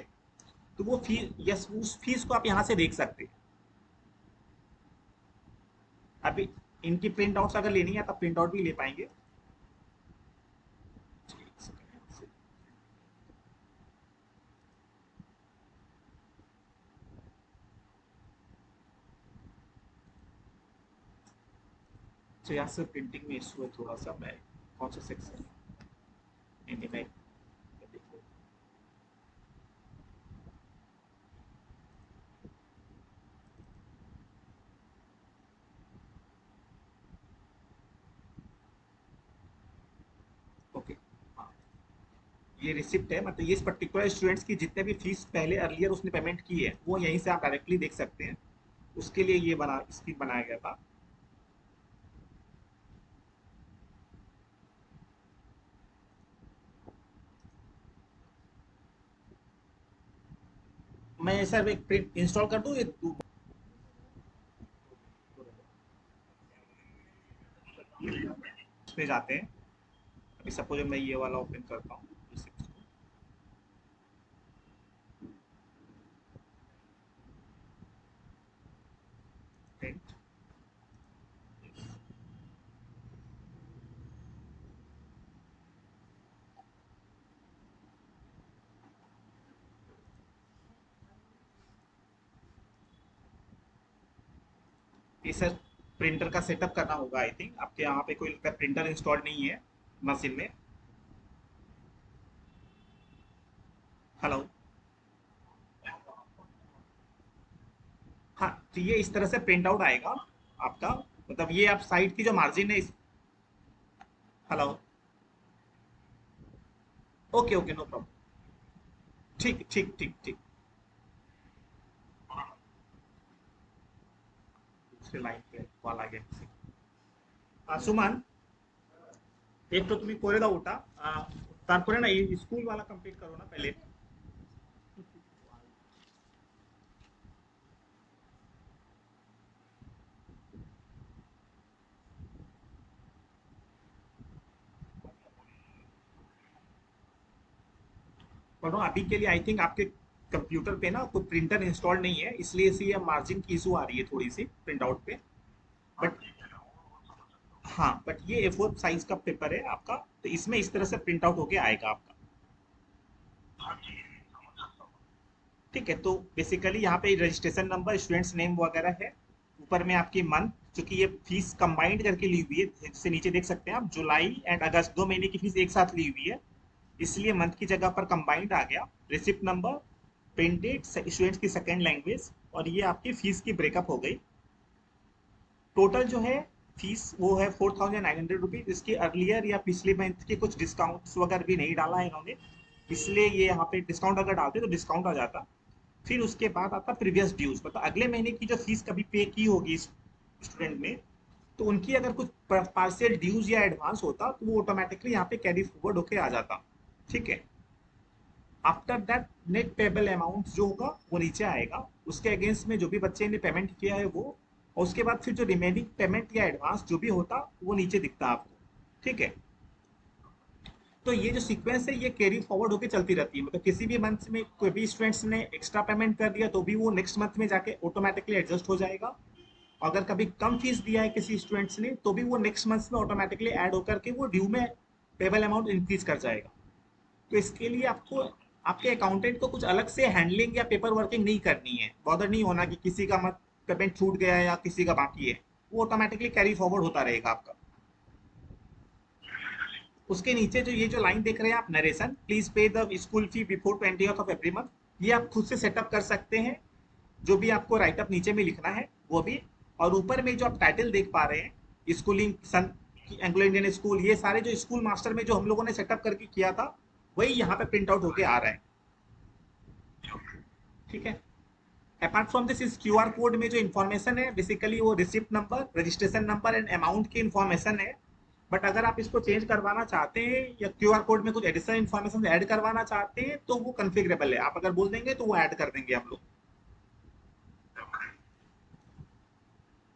तो वो फीस, यस, उस फीस को आप यहाँ से देख सकते हैं। अभी इनकी प्रिंट आउट्स अगर लेनी है तो प्रिंट आउट भी ले पाएंगे। तो यहाँ से प्रिंटिंग में इशू है थोड़ा सा, मैं कौन सा सेक्शन, नहीं मैं देखो, ओके, हाँ, ये रिसिप्ट है, मतलब ये इस पर्टिकुलर स्टूडेंट्स की जितने भी फीस पहले अर्लियर उसने पेमेंट की है वो यहीं से आप डायरेक्टली देख सकते हैं। उसके लिए ये बना स्कीम बनाया गया था। मैं सर एक प्रिंट इंस्टॉल कर दूँ ये उसमें जाते हैं। अभी सपोज मैं ये वाला ओपन करता हूँ, प्रिंट, ये सर प्रिंटर का सेटअप करना होगा, आई थिंक आपके यहाँ पे कोई लगता है प्रिंटर इंस्टॉल नहीं है मशीन में। हेलो, हाँ, तो ये इस तरह से प्रिंट आउट आएगा आपका। मतलब ये आप साइट की जो मार्जिन है hello. Okay okay, no problem. ठीक ठीक ठीक ठीक। दूसरे लाइन पे कॉल आ गया किसी सुमन, एक तो तुम्हें कोरेदा उठा तारपरे ना ये स्कूल वाला कंप्लीट करो ना पहले। पढ़ो अभी के लिए। आई थिंक आपके कंप्यूटर पे ना कोई प्रिंटर इंस्टॉल नहीं है, इसलिए से ये मार्जिन की इशू आ रही है थोड़ी सी प्रिंट आउट पे। बट हाँ, बट ये A4 साइज का पेपर है आपका, तो इसमें इस तरह से प्रिंट आउट होके आएगा आपका। ठीक है, तो बेसिकली यहाँ पे रजिस्ट्रेशन नंबर, स्टूडेंट्स नेम वगैरह है। ऊपर में आपकी मंथ, क्योंकि ये फीस कंबाइंड करके ली हुई है, जैसे नीचे देख सकते हैं आप, जुलाई एंड अगस्त 2 महीने की फीस एक साथ ली हुई है, इसलिए मंथ की जगह पर कंबाइंड आ गया। Receipt number, print date, students की सेकेंड लैंग्वेज, और ये आपकी फीस की ब्रेकअप हो गई। टोटल जो है फीस वो है 4,900 रुपीज। इसके अर्लियर या पिछले मंथ के कुछ डिस्काउंट्स वगैरह भी नहीं डाला है इन्होंने, इसलिए ये यहाँ पे डिस्काउंट अगर डालते तो डिस्काउंट आ जाता। फिर उसके बाद आता प्रीवियस ड्यूज, मतलब अगले महीने की जो फीस कभी पे की होगी स्टूडेंट ने, तो उनकी अगर कुछ पार्शियल ड्यूज या एडवांस होता तो वो ऑटोमेटिकली यहाँ पे कैरी फॉरवर्ड होके आ जाता। ठीक है। After that net payable amount जो होगा वो नीचे आएगा, उसके अगेंस्ट में जो भी बच्चे ने पेमेंट किया है वो, और उसके बाद फिर जो रिमेनिंग पेमेंट या एडवांस जो भी होता वो नीचे दिखता आपको। ठीक है। तो ये जो सीक्वेंस है ये कैरी फॉरवर्ड होकर चलती रहती है, मतलब किसी भी मंथ में कोई भी स्टूडेंट्स ने एक्स्ट्रा पेमेंट कर दिया तो भी वो नेक्स्ट मंथ में जाके ऑटोमेटिकली एडजस्ट हो जाएगा। अगर कभी कम फीस दिया है किसी स्टूडेंट्स ने तो भी वो नेक्स्ट मंथ में ऑटोमेटिकली ऐड होकर के वो ड्यू में पेबल अमाउंट इंक्रीज कर जाएगा। तो इसके लिए आपको आपके अकाउंटेंट को कुछ अलग से हैंडलिंग या पेपर वर्किंग नहीं करनी है, बॉदर नहीं होना कि किसी का मत पेमेंट छूट गया है या किसी का बाकी है, वो ऑटोमेटिकली कैरी फॉरवर्ड होता रहेगा आपका। उसके नीचे जो ये जो लाइन देख रहे हैं आप, narration, please pay the school fee before 20th of every month, ये आप खुद से सेटअप कर सकते हैं। जो भी आपको राइटअप नीचे में लिखना है वो भी, और ऊपर में जो आप टाइटल देख पा रहे हैं, स्कूलिंग सन एंग्लो इंडियन स्कूल, ये सारे जो स्कूल मास्टर में जो हम लोगों ने सेटअप करके किया था वही यहाँ पे प्रिंट आउट होके आ रहा है। ठीक है। अपार्ट फ्रॉम दिस इस क्यूआर कोड में जो इन्फॉर्मेशन है बेसिकली वो receipt number, registration number and amount की इन्फॉर्मेशन है। बट अगर आप इसको चेंज करवाना चाहते हैं या क्यूआर कोड में कुछ एडिशनल इन्फॉर्मेशन ऐड करवाना चाहते हैं तो वो कन्फिगरेबल है, आप अगर बोल देंगे तो वो ऐड कर देंगे हम लोग।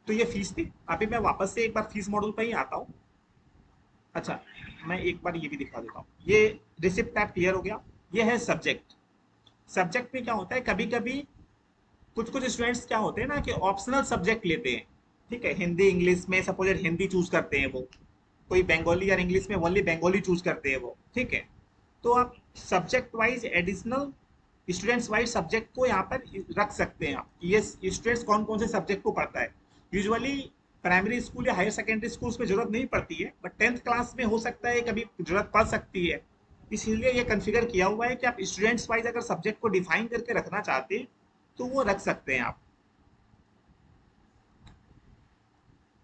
तो ये फीस थी। अभी मैं वापस से एक बार फीस मॉडल पर ही आता हूँ। अच्छा, मैं एक बार ये भी दिखा देता हूँ। ये रिसिप्ट टाइप क्लियर हो गया। ये है सब्जेक्ट। सब्जेक्ट में क्या होता है, कभी कभी कुछ कुछ स्टूडेंट्स क्या होते हैं ना कि ऑप्शनल सब्जेक्ट लेते हैं। ठीक है, हिंदी इंग्लिश में सपोज हिंदी चूज करते हैं वो, कोई बंगाली या इंग्लिश में ओनली बंगाली चूज करते हैं वो। ठीक है। तो आप subject wise additional students wise subject को यहाँ पर रख सकते हैं आप, ये स्टूडेंट्स कौन कौन से सब्जेक्ट को पढ़ता है। यूजुअली प्राइमरी स्कूल या हायर सेकेंडरी स्कूल में जरूरत नहीं पड़ती है, बट 10th क्लास में हो सकता है कभी जरूरत पड़ सकती है। इसीलिए ये कॉन्फ़िगर किया हुआ है कि आप स्टूडेंट्स वाइज अगर सब्जेक्ट को डिफाइन करके रखना चाहते हैं तो वो रख सकते हैं आप।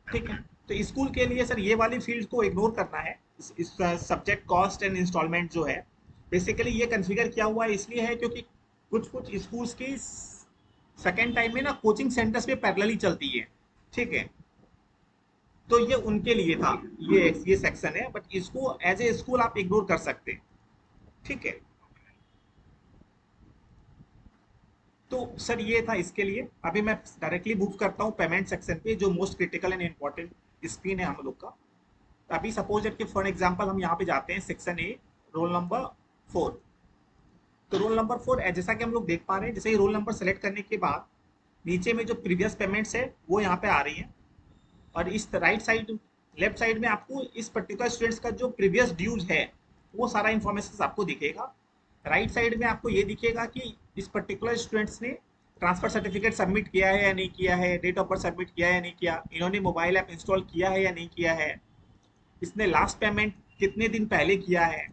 ठीक है। तो स्कूल के लिए सर ये वाली फील्ड को इग्नोर करना है। इस सब्जेक्ट कॉस्ट एंड इंस्टॉलमेंट जो है बेसिकली ये कॉन्फ़िगर किया हुआ है इसलिए है क्योंकि कुछ कुछ स्कूल्स की सेकेंड टाइम में ना कोचिंग सेंटर्स पे पैरेलली चलती है। ठीक है। तो ये उनके लिए था, ये सेक्शन है, बट इसको एज ए स्कूल आप इग्नोर कर सकते हैं। ठीक है। तो सर ये था इसके लिए। अभी मैं डायरेक्टली मूव करता हूँ पेमेंट सेक्शन पे, जो most critical and important screen है हम लोग का। अभी सपोज कि फॉर एग्जांपल हम यहाँ पे जाते हैं सेक्शन ए, रोल नंबर 4। तो रोल नंबर 4 जैसा कि हम लोग देख पा रहे हैं, जैसे ही रोल नंबर सेलेक्ट करने के बाद नीचे में जो प्रीवियस पेमेंट्स है वो यहाँ पे आ रही है, और इस राइट साइड लेफ्ट साइड में आपको इस पर्टिकुलर स्टूडेंट्स का जो प्रीवियस ड्यूज है वो सारा इन्फॉर्मेशन आपको दिखेगा। राइट साइड में आपको ये दिखेगा कि इस पर्टिकुलर स्टूडेंट्स ने ट्रांसफर सर्टिफिकेट सबमिट किया है या नहीं किया है, डेट ऑफ बर्थ सबमिट किया है या नहीं किया, इन्होंने मोबाइल ऐप इंस्टॉल किया है या नहीं किया है, इसने लास्ट पेमेंट कितने दिन पहले किया है,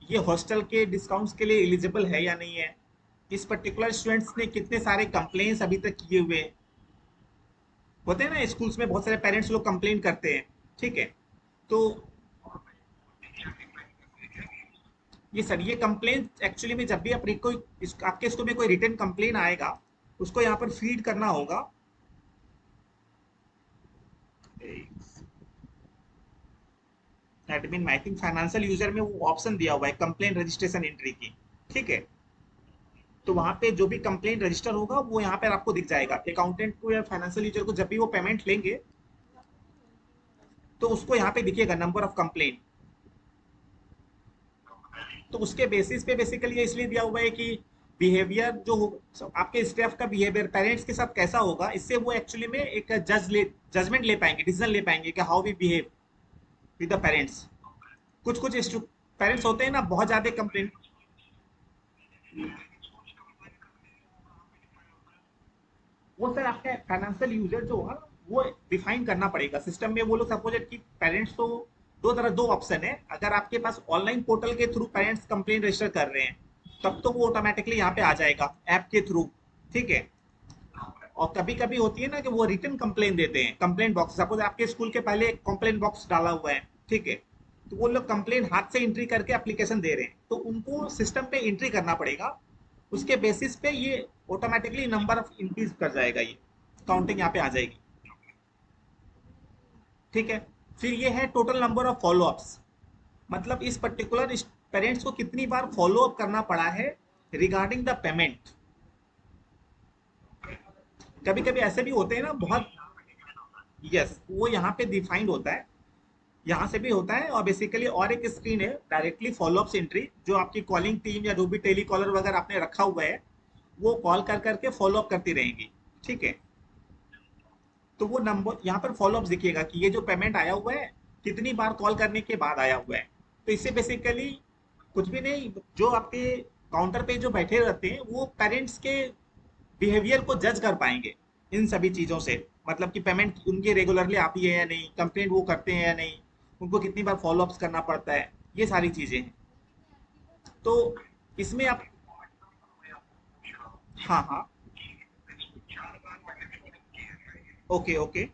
ये हॉस्टल के डिस्काउंट्स के लिए एलिजिबल है या नहीं है, इस पर्टिकुलर स्टूडेंट्स ने कितने सारे कंप्लेंट्स अभी तक किए हुए हैं। होते हैं ना स्कूल्स में बहुत सारे पेरेंट्स लोग कंप्लेन करते हैं, ठीक है। तो ये सर, ये कंप्लेन एक्चुअली में जब भी आप कोई आपके स्कूल में कोई रिटर्न कंप्लेन आएगा, उसको यहाँ पर फीड करना होगा। Admin I think financial user में वो ऑप्शन दिया हुआ है कंप्लेन रजिस्ट्रेशन एंट्री की, ठीक है। तो वहाँ पे जो भी कंप्लेन रजिस्टर होगा वो यहाँ पर आपको दिख जाएगा। अकाउंटेंट को या फाइनेंशियल यूजर को जब भी वो पेमेंट लेंगे, तो उसको यहाँ पे दिखेगा नंबर ऑफ कंप्लेन। तो उसके बेसिस पे बेसिकली ये इसलिए दिया हुआ है कि बिहेवियर जो आपके स्टाफ का बिहेवियर पेरेंट्स के साथ कैसा होगा, इससे वो एक्चुअली में एक जजमेंट ले पाएंगे, डिसीजन ले पाएंगे कि how we behave with the parents. कुछ कुछ पेरेंट्स होते हैं ना बहुत ज्यादा कंप्लेन। वो सर आपके फाइनेंशियल यूजर जो होगा वो डिफाइन करना पड़ेगा सिस्टम में। वो लोग सपोज कि पेरेंट्स तो दो ऑप्शन है। अगर आपके पास ऑनलाइन पोर्टल के थ्रू पेरेंट्स कंप्लेन रजिस्टर कर रहे हैं, तब तो वो ऑटोमेटिकली यहाँ पे आ जाएगा ऐप के थ्रू, ठीक है। और कभी कभी होती है ना कि वो रिटर्न कंप्लेन देते हैं, कंप्लेन बॉक्स सपोज आपके स्कूल के पहले एक कंप्लेन बॉक्स डाला हुआ है, ठीक है। तो वो लोग कंप्लेन हाथ से एंट्री करके एप्लीकेशन दे रहे हैं, तो उनको सिस्टम पे एंट्री करना पड़ेगा। उसके बेसिस पे ये ऑटोमेटिकली नंबर ऑफ इंक्रीज कर जाएगा, ये काउंटिंग यहाँ पे आ जाएगी, ठीक है। फिर ये है total number of follow ups, मतलब इस पर्टिकुलर पेरेंट्स को कितनी बार फॉलो अप करना पड़ा है रिगार्डिंग द पेमेंट। कभी कभी ऐसे भी होते हैं ना बहुत। यस, वो यहाँ पे डिफाइंड होता है, यहाँ से भी होता है। और बेसिकली और एक स्क्रीन है डायरेक्टली फॉलोअप्स एंट्री, जो आपकी कॉलिंग टीम या जो भी टेली कॉलर वगैरह आपने रखा हुआ है, वो कॉल कर करके फॉलोअप करती रहेंगी, ठीक है। तो वो नंबर यहाँ पर फॉलोअप दिखिएगा कि ये जो पेमेंट आया हुआ है कितनी बार कॉल करने के बाद आया हुआ है। तो इससे बेसिकली कुछ भी नहीं, जो आपके काउंटर पे जो बैठे रहते हैं वो पेरेंट्स के बिहेवियर को जज कर पाएंगे इन सभी चीज़ों से। मतलब कि पेमेंट उनके रेगुलरली आती है या नहीं, कंप्लेंट वो करते हैं या नहीं, उनको कितनी बार फॉलोअप्स करना पड़ता है, ये सारी चीज़ें हैं। तो इसमें आप, हाँ हाँ, ओके ओके,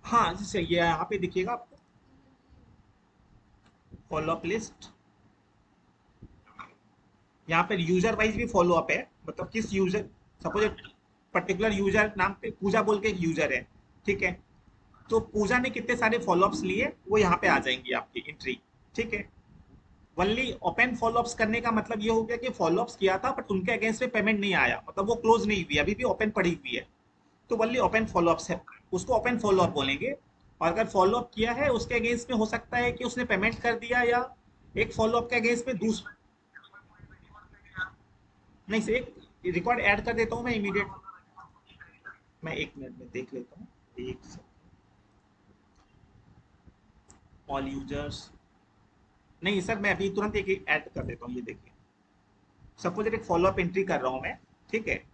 हाँ जैसे ये यहाँ पे दिखिएगा आपको फॉलोअप लिस्ट। यहाँ पर यूजर वाइज भी फॉलो अप है, मतलब किस यूजर, सपोज पर्टिकुलर यूजर नाम पे पूजा बोल के एक यूजर है, ठीक है। तो पूजा ने कितने सारे फॉलोअप्स लिए वो यहाँ पे आ जाएंगी आपकी एंट्री, ठीक है। वनली ओपन फॉलोअप्स करने का मतलब ये हो गया कि फॉलोअप्स किया था बट उनके अगेंस्ट में पेमेंट नहीं आया, मतलब वो क्लोज नहीं हुई, अभी भी ओपन पड़ी हुई है। तो वनली ओपन फॉलोअप्स है, उसको ओपन फॉलोअप बोलेंगे। और अगर फॉलोअप किया है उसके अगेंस्ट में हो सकता है कि उसने पेमेंट कर दिया, या एक फॉलोअप के अगेंस्ट में दूसरा, नहीं से एक रिकॉर्ड ऐड कर देता हूँ मैं इमीडिएट। मैं एक मिनट में देख लेता हूँ, एक ऑल यूजर्स, नहीं सर मैं अभी तुरंत एक ऐड कर देता हूँ, ये देखिए। सपोज एक फॉलोअप एंट्री कर रहा हूँ मैं, ठीक है।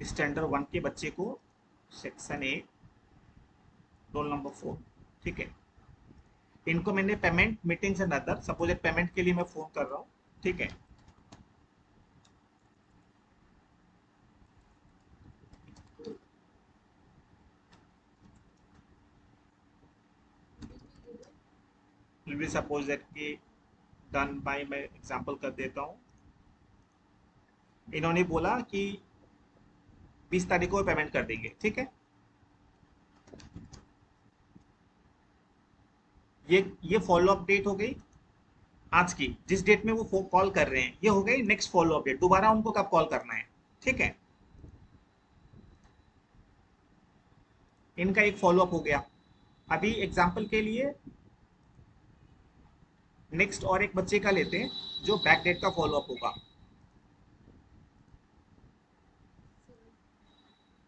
स्टैंडर्ड 1 के बच्चे को सेक्शन ए रोल नंबर 4, ठीक है। इनको मैंने payment meetings and other, suppose एक पेमेंट के लिए मैं फोन कर रहा हूँ, ठीक है। विल बी सपोज दैट कि डन बाय, मैं एग्जांपल कर देता हूँ। इन्होंने बोला कि 20 तारीख को पेमेंट कर देंगे, ठीक है। ये फॉलो अप डेट हो गई आज की, जिस डेट में वो कॉल कर रहे हैं, ये हो गई नेक्स्ट फॉलो अप डेट, दोबारा उनको कब कॉल करना है, ठीक है। इनका एक फॉलो अप हो गया। अभी एग्जांपल के लिए नेक्स्ट और एक बच्चे का लेते हैं जो बैक डेट का फॉलो अप होगा।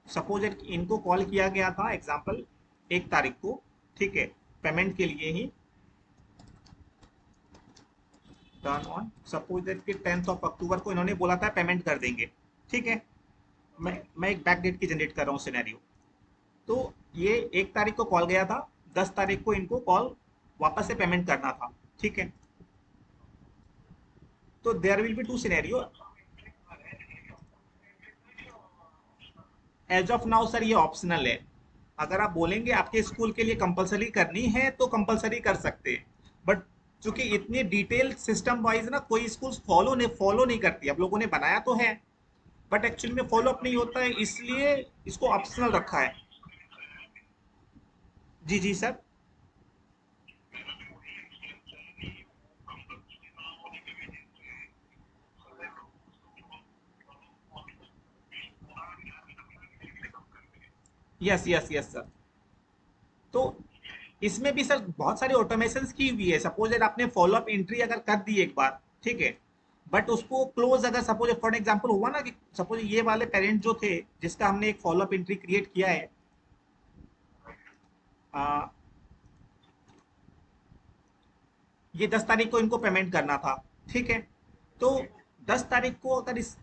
सपोज इनको कॉल किया गया था एग्जांपल 1 तारीख को, ठीक है, पेमेंट के लिए ही। टर्न ऑन, सपोज दैट कि 10 अक्टूबर को इन्होंने बोला था पेमेंट कर देंगे, ठीक है। मैं एक बैक डेट की जनरेट कर रहा हूँ सिनेरियो। तो ये 1 तारीख को कॉल गया था, 10 तारीख को इनको कॉल वापस से पेमेंट करना था, ठीक है। तो there will be two scenario. As of now sir ये ऑप्शनल है। अगर आप बोलेंगे आपके स्कूल के लिए कंपलसरी करनी है तो कंपलसरी कर सकते हैं, बट चूंकि इतनी डिटेल सिस्टम वाइज ना कोई स्कूल फॉलो नहीं करती। अब लोगों ने बनाया तो है बट एक्चुअली में फॉलो अप नहीं होता है, इसलिए इसको ऑप्शनल रखा है। जी जी sir. Yes yes yes sir. तो इसमें भी सर बहुत सारी ऑटोमेशन की हुई है। सपोज अगर आपने फॉलो अप एंट्री अगर कर दी एक बार, ठीक है, बट उसको क्लोज अगर सपोज फॉर एग्जांपल हुआ ना कि सपोज ये वाले पेरेंट जो थे जिसका हमने एक फॉलो अप एंट्री क्रिएट किया है, आ, ये 10 तारीख को इनको पेमेंट करना था, ठीक है, तो 10 तारीख को अगर इस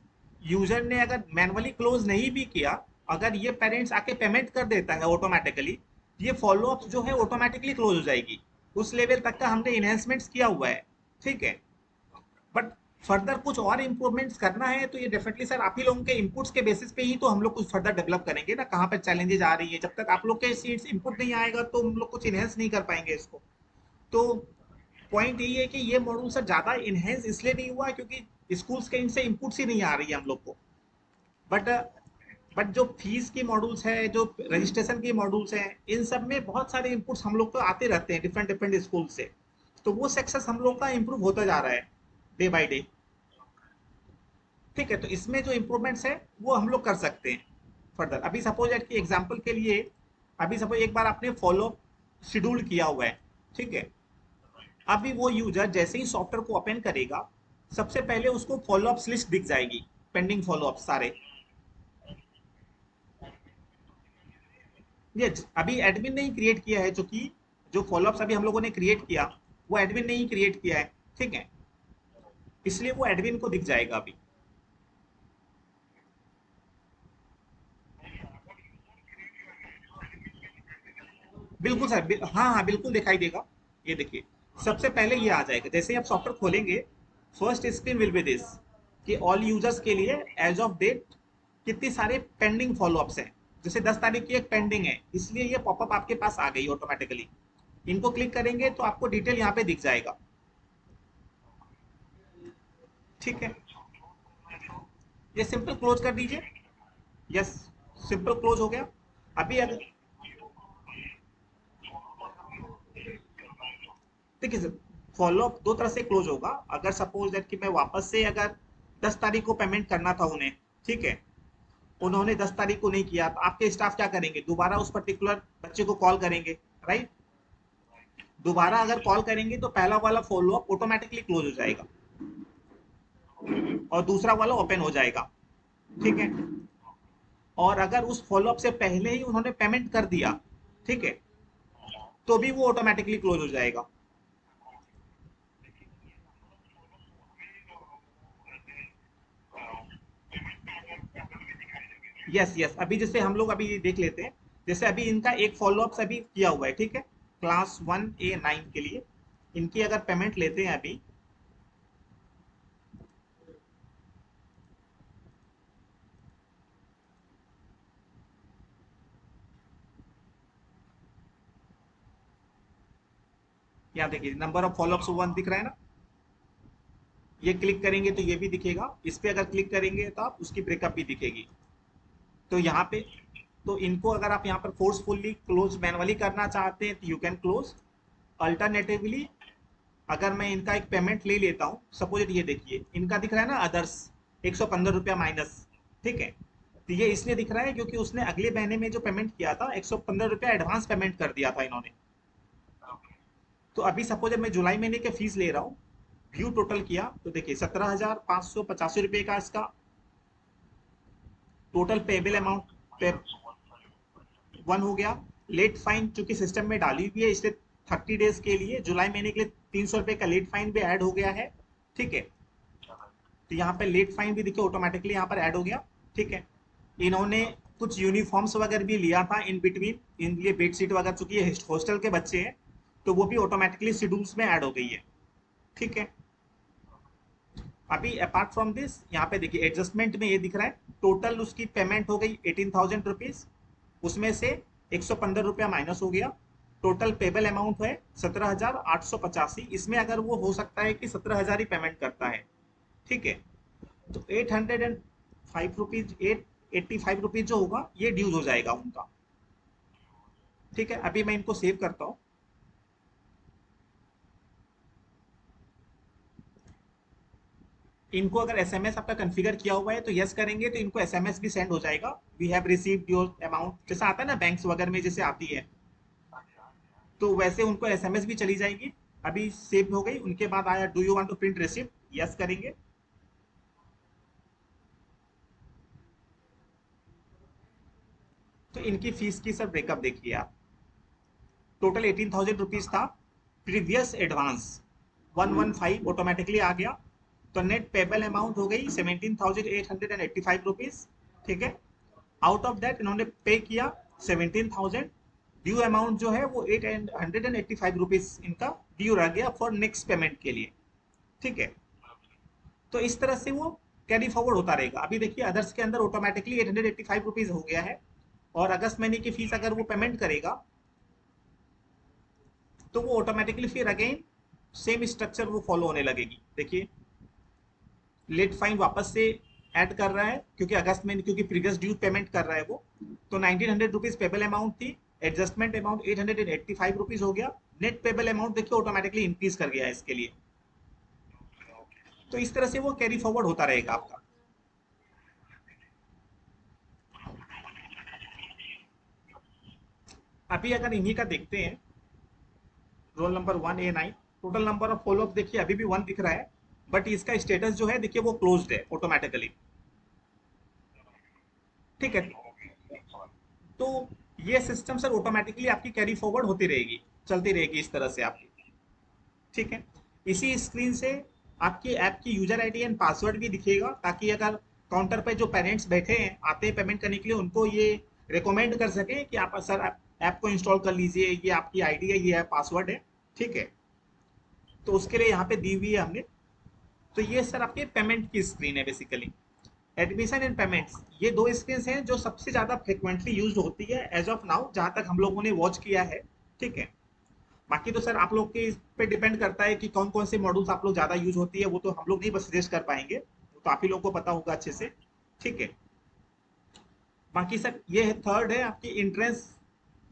यूजर ने अगर मैनुअली क्लोज नहीं भी किया, अगर ये पेरेंट्स आके पेमेंट कर देता है ऑटोमेटिकली, ये फॉलो अप जो है ऑटोमेटिकली क्लोज हो जाएगी। उस लेवल तक का हमने इन्हेंसमेंट्स किया हुआ है, ठीक है। बट फर्दर कुछ और इम्प्रूवमेंट्स करना है तो ये डेफिनेटली सर आप ही लोगों के इनपुट्स के बेसिस पे ही तो हम लोग कुछ फर्दर डेवलप करेंगे ना, कहाँ पर चैलेंजेस आ रही है। जब तक आप लोग के सीट्स इनपुट नहीं आएगा तो हम लोग कुछ इनहेंस नहीं कर पाएंगे इसको। तो पॉइंट यही है कि ये मॉड्यूल सर ज़्यादा इनहेंस इसलिए नहीं हुआ क्योंकि स्कूल्स के इनसे इनपुट्स ही नहीं आ रही है हम लोग को। बट बट जो फीस की मॉड्यूल्स है, जो रजिस्ट्रेशन की मॉड्यूल्स हैं, इन सब में बहुत सारे इनपुट्स हम लोग को आते रहते हैं डिफरेंट डिफरेंट स्कूल से। तो वो सेक्शन हम लोग का इम्प्रूव होता जा रहा है डे बाय डे, ठीक है। तो इसमें जो इम्प्रूवमेंट्स है वो हम लोग कर सकते हैं फर्दर। अभी सपोज कि एग्जाम्पल के लिए, अभी सपोज एक बार आपने फॉलो शेड्यूल किया हुआ है, ठीक है, अभी वो यूजर जैसे ही सॉफ्टवेयर को ओपन करेगा सबसे पहले उसको फॉलो अप्स लिस्ट दिख जाएगी, पेंडिंग फॉलो अप सारे। ये अभी एडमिन ने ही क्रिएट किया है, चूंकि जो फॉलो अप्स अभी हम लोगों ने क्रिएट किया वो एडमिन ने ही क्रिएट किया है, ठीक है, इसलिए वो एडमिन को दिख जाएगा अभी। बिल्कुल सर, हाँ हाँ बिल्कुल दिखाई देगा। ये देखिए, सबसे पहले ये आ जाएगा जैसे ही आप सॉफ्टवेयर खोलेंगे, first screen will be this कि ऑल यूजर्स के लिए एज ऑफ डेट कितनी सारे पेंडिंग फॉलो अप्स हैं। जैसे 10 तारीख की एक पेंडिंग है, इसलिए ये पॉपअप आपके पास आ गई ऑटोमेटिकली। इनको क्लिक करेंगे तो आपको डिटेल यहाँ पे दिख जाएगा, ठीक है। ये सिंपल क्लोज कर दीजिए। यस, सिंपल क्लोज हो गया। अभी अगर देखिए सर, फॉलोअप दो तरह से क्लोज होगा। अगर सपोज दैट कि मैं वापस से अगर 10 तारीख को पेमेंट करना था उन्हें, ठीक है, उन्होंने 10 तारीख को नहीं किया तो आपके स्टाफ क्या करेंगे, दोबारा उस पर्टिकुलर बच्चे को कॉल करेंगे, राइट। दोबारा अगर कॉल करेंगे तो पहला वाला फॉलोअप ऑटोमेटिकली क्लोज हो जाएगा और दूसरा वाला ओपन हो जाएगा, ठीक है। और अगर उस फॉलोअप से पहले ही उन्होंने पेमेंट कर दिया, ठीक है, तो भी वो ऑटोमेटिकली क्लोज हो जाएगा। यस यस, अभी जैसे हम लोग अभी देख लेते हैं। जैसे अभी इनका एक फॉलोअप अभी किया हुआ है, ठीक है, क्लास 1A9 के लिए इनकी अगर पेमेंट लेते हैं अभी, यहाँ देखिए नंबर ऑफ फॉलोअप्स 1 दिख रहा है ना। ये क्लिक करेंगे तो ये भी दिखेगा, इस पे अगर क्लिक करेंगे तो आप उसकी ब्रेकअप भी दिखेगी। तो यहाँ पे, तो इनको अगर आप यहाँ पर फोर्सफुली क्लोज मैनुअली करना चाहते हैं तो यू कैन क्लोज। अल्टरनेटिवली अगर मैं इनका एक पेमेंट ले लेता हूँ, सपोज ये देखिए इनका दिख रहा है ना अदर्स, 115 रुपया माइनस, ठीक है। तो ये इसलिए दिख रहा है क्योंकि उसने अगले महीने में जो पेमेंट किया था 115 रुपया एडवांस पेमेंट कर दिया था इन्होंने। तो अभी सपोज मैं जुलाई महीने के फीस ले रहा हूँ, व्यू टोटल किया तो देखिए 17,585 रुपये का इसका टोटल पेबल अमाउंट पे 1 हो गया। लेट फाइन चूंकि सिस्टम में डाली हुई है इसलिए 30 डेज के लिए जुलाई महीने के लिए 300 रुपये का लेट फाइन भी ऐड हो गया है, ठीक है। तो यहाँ पे लेट फाइन भी देखिए ऑटोमेटिकली यहाँ पर ऐड हो गया, ठीक है। इन्होंने कुछ यूनिफॉर्म्स वगैरह भी लिया था इन बिटवीन, इन लिए बेडशीट वगैरह, चूंकि ये हॉस्टल के बच्चे हैं तो वो भी ऑटोमेटिकली शेड्यूल्स में ऐड हो गई है, ठीक है। अभी अपार्ट फ्रॉम दिस यहाँ पे देखिए एडजस्टमेंट में ये दिख रहा है टोटल उसकी पेमेंट हो गई 18,000 रुपीज, उसमें से 115 रुपया माइनस हो गया, टोटल पेबल अमाउंट है 17,885। इसमें अगर वो हो सकता है कि 17,000 ही पेमेंट करता है, ठीक है, तो 805 रुपीज, 885 रुपीज जो होगा ये ड्यूज हो जाएगा उनका। ठीक है, अभी मैं इनको सेव करता हूँ। इनको अगर एसएमएस आपका कॉन्फ़िगर किया हुआ है तो यस करेंगे तो इनको एसएमएस भी सेंड हो जाएगा, we have received your amount, जैसा आता है ना बैंक्स वगैरह में जैसे आती है, तो वैसे उनको एसएमएस भी चली जाएगी। अभी सेव हो गई, उनके बाद आया do you want to print receipt, yes करेंगे। तो इनकी फीस की सर ब्रेकअप देखिए आप, टोटल 18,000 रुपीज था, प्रीवियस एडवांस 115 ऑटोमेटिकली आ गया, तो नेट पेबल अमाउंट हो गई 17,885 रुपीज। ठीक है, आउट ऑफ दैट इन्होंने पे किया 17,000, ड्यू अमाउंट जो है वो 885 रुपीज इनका ड्यू रह गया फॉर नेक्स्ट पेमेंट के लिए। ठीक है, तो इस तरह से वो कैरी फॉरवर्ड होता रहेगा। अभी देखिए अदर्स के अंदर ऑटोमेटिकली 885 रुपीज हो गया है, और अगस्त महीने की फीस अगर वो पेमेंट करेगा तो वो ऑटोमेटिकली फिर अगेन सेम स्ट्रक्चर वो फॉलो होने लगेगी। देखिए लेट फाइन वापस से ऐड कर रहा है क्योंकि अगस्त में, क्योंकि प्रीवियस ड्यू पेमेंट कर रहा है वो, तो 1900 रुपीज पेबल अमाउंट थी, एडजस्टमेंट अमाउंट 885 रुपीज हो गया, नेट पेबल अमाउंट देखिए ऑटोमेटिकली इंक्रीज कर गया है इसके लिए। तो इस तरह से वो कैरी फॉरवर्ड होता रहेगा आपका। अभी अगर इन्हीं का देखते हैं, roll number 1A9, total number of follow up देखिए अभी भी 1 दिख रहा है, बट इसका स्टेटस जो है देखिए वो क्लोज्ड है ऑटोमेटिकली। ठीक है, तो ये सिस्टम सर ऑटोमेटिकली आपकी कैरी फॉरवर्ड होती रहेगी, चलती रहेगी इस तरह से आपकी। ठीक है, इसी स्क्रीन से आपकी ऐप की यूजर आईडी एंड पासवर्ड भी दिखेगा, ताकि अगर काउंटर पे जो पेरेंट्स बैठे हैं आते हैं पेमेंट करने के लिए, उनको ये रिकमेंड कर सकें कि आप सर ऐप को इंस्टॉल कर लीजिए, ये आपकी आईडी है, ये पासवर्ड है। ठीक है, तो उसके लिए यहाँ पे दी हुई है हमने। तो ये सर आपके पेमेंट की स्क्रीन है बेसिकली। एडमिशन एंड पेमेंट्स, ये दो स्क्रीन हैं जो सबसे ज़्यादा फ्रिक्वेंटली यूज होती है एज ऑफ नाउ, जहाँ तक हम लोगों ने वॉच किया है। ठीक है, बाकी तो सर आप लोग के इस पे डिपेंड करता है कि कौन कौन से मॉड्यूल्स आप लोग ज़्यादा यूज होती है, वो तो हम लोग नहीं बस सजेस्ट कर पाएंगे, वो तो आप ही लोग को पता होगा अच्छे से। ठीक है, बाकी सर ये है थर्ड है आपकी इंट्रेंस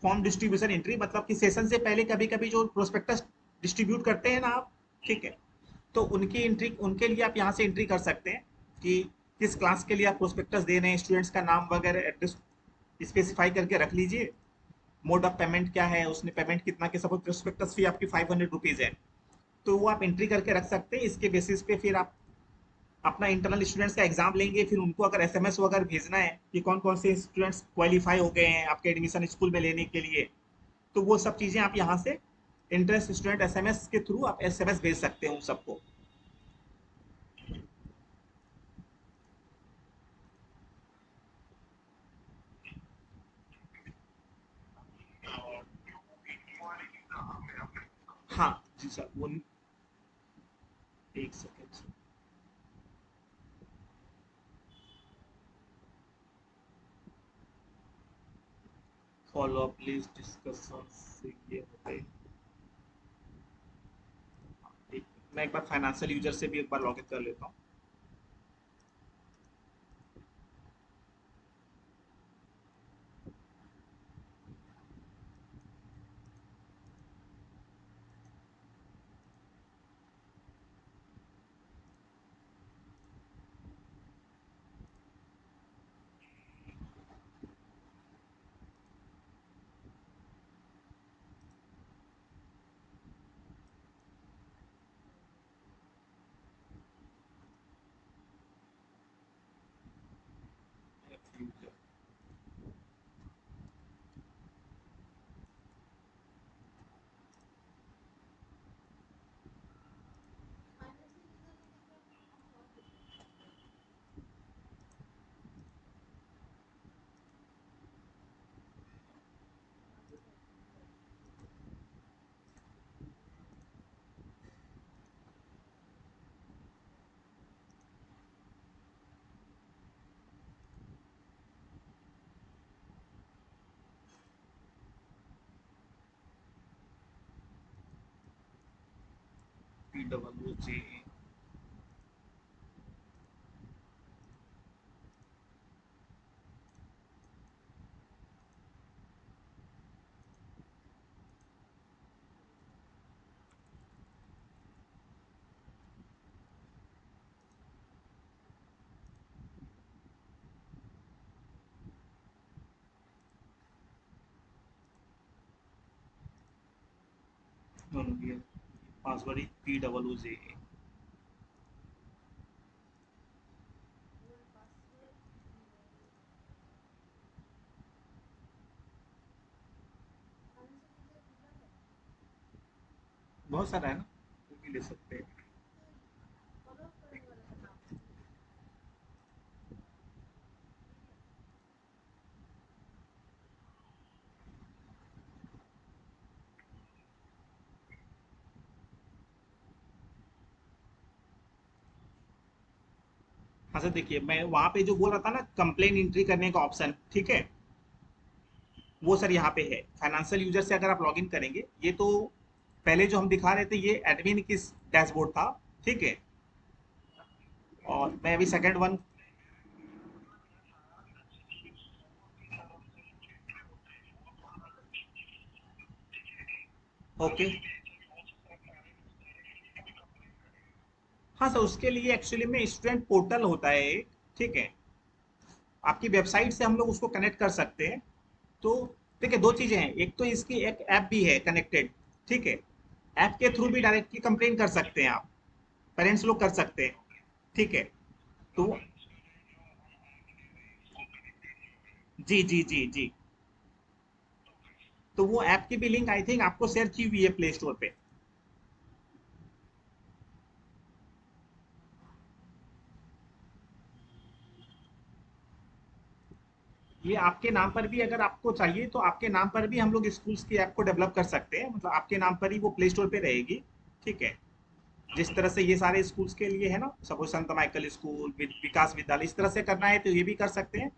फॉर्म डिस्ट्रीब्यूशन एंट्री, मतलब कि सेशन से पहले कभी कभी जो प्रोस्पेक्टस डिस्ट्रीब्यूट करते हैं ना आप, ठीक है, तो उनकी एंट्री, उनके लिए आप यहाँ से एंट्री कर सकते हैं कि किस क्लास के लिए आप प्रोस्पेक्टस दे रहे हैं, स्टूडेंट्स का नाम वगैरह एड्रेस स्पेसिफाई करके रख लीजिए, मोड ऑफ पेमेंट क्या है, उसने पेमेंट कितना के, सपोज प्रोस्पेक्टस फी आपकी 500 रुपीज़ है, तो वो आप एंट्री करके रख सकते हैं। इसके बेसिस पे फिर आप अपना इंटरनल स्टूडेंट्स का एग्जाम लेंगे, फिर उनको अगर एसएमएस वगैरह भेजना है कि कौन कौन से स्टूडेंट्स क्वालिफाई हो गए हैं आपके एडमिशन स्कूल में लेने के लिए, तो वो सब चीज़ें आप यहाँ से इंटरेस्ट स्टूडेंट एसएमएस के थ्रू आप एसएमएस भेज सकते हैं उन सबको। हाँ जी सर, वो एक second, follow up list discussion ये हो गए। मैं एक बार फाइनेंशियल यूजर से भी एक बार लॉगिन कर लेता हूँ। डबल जी। दोनों की पासवर्ड पी डबल जी। बहुत सारा है ना, कोई भी ले सकते हैं। हाँ सर, देखिए मैं वहां पे जो बोल रहा था ना, कंप्लेन एंट्री करने का ऑप्शन, ठीक है, वो सर यहाँ पे है। फाइनेंशियल यूजर से अगर आप लॉगिन करेंगे, ये तो पहले जो हम दिखा रहे थे ये एडमिन किस डैशबोर्ड था, ठीक है। और मैं अभी सेकंड वन। ओके। हाँ सर, उसके लिए एक्चुअली में स्टूडेंट पोर्टल होता है एक, ठीक है। आपकी वेबसाइट से हम लोग उसको कनेक्ट कर सकते हैं। तो देखिए, दो चीजें हैं, एक तो इसकी एक ऐप भी है कनेक्टेड, ठीक है। ऐप के थ्रू भी डायरेक्टली कंप्लेन कर सकते हैं आप, पेरेंट्स लोग कर सकते हैं, ठीक है। तो जी जी जी जी। तो वो ऐप की भी लिंक आई थिंक आपको शेयर की हुई है प्ले स्टोर पे। ये आपके नाम पर भी अगर आपको चाहिए तो आपके नाम पर भी हम लोग स्कूल्स की ऐप को डेवलप कर सकते हैं, मतलब आपके नाम पर ही वो प्ले स्टोर पे रहेगी, ठीक है। जिस तरह से ये सारे स्कूल्स के लिए है ना, सपोज संत माइकल स्कूल, विकास विद्यालय, इस तरह से करना है तो ये भी कर सकते हैं।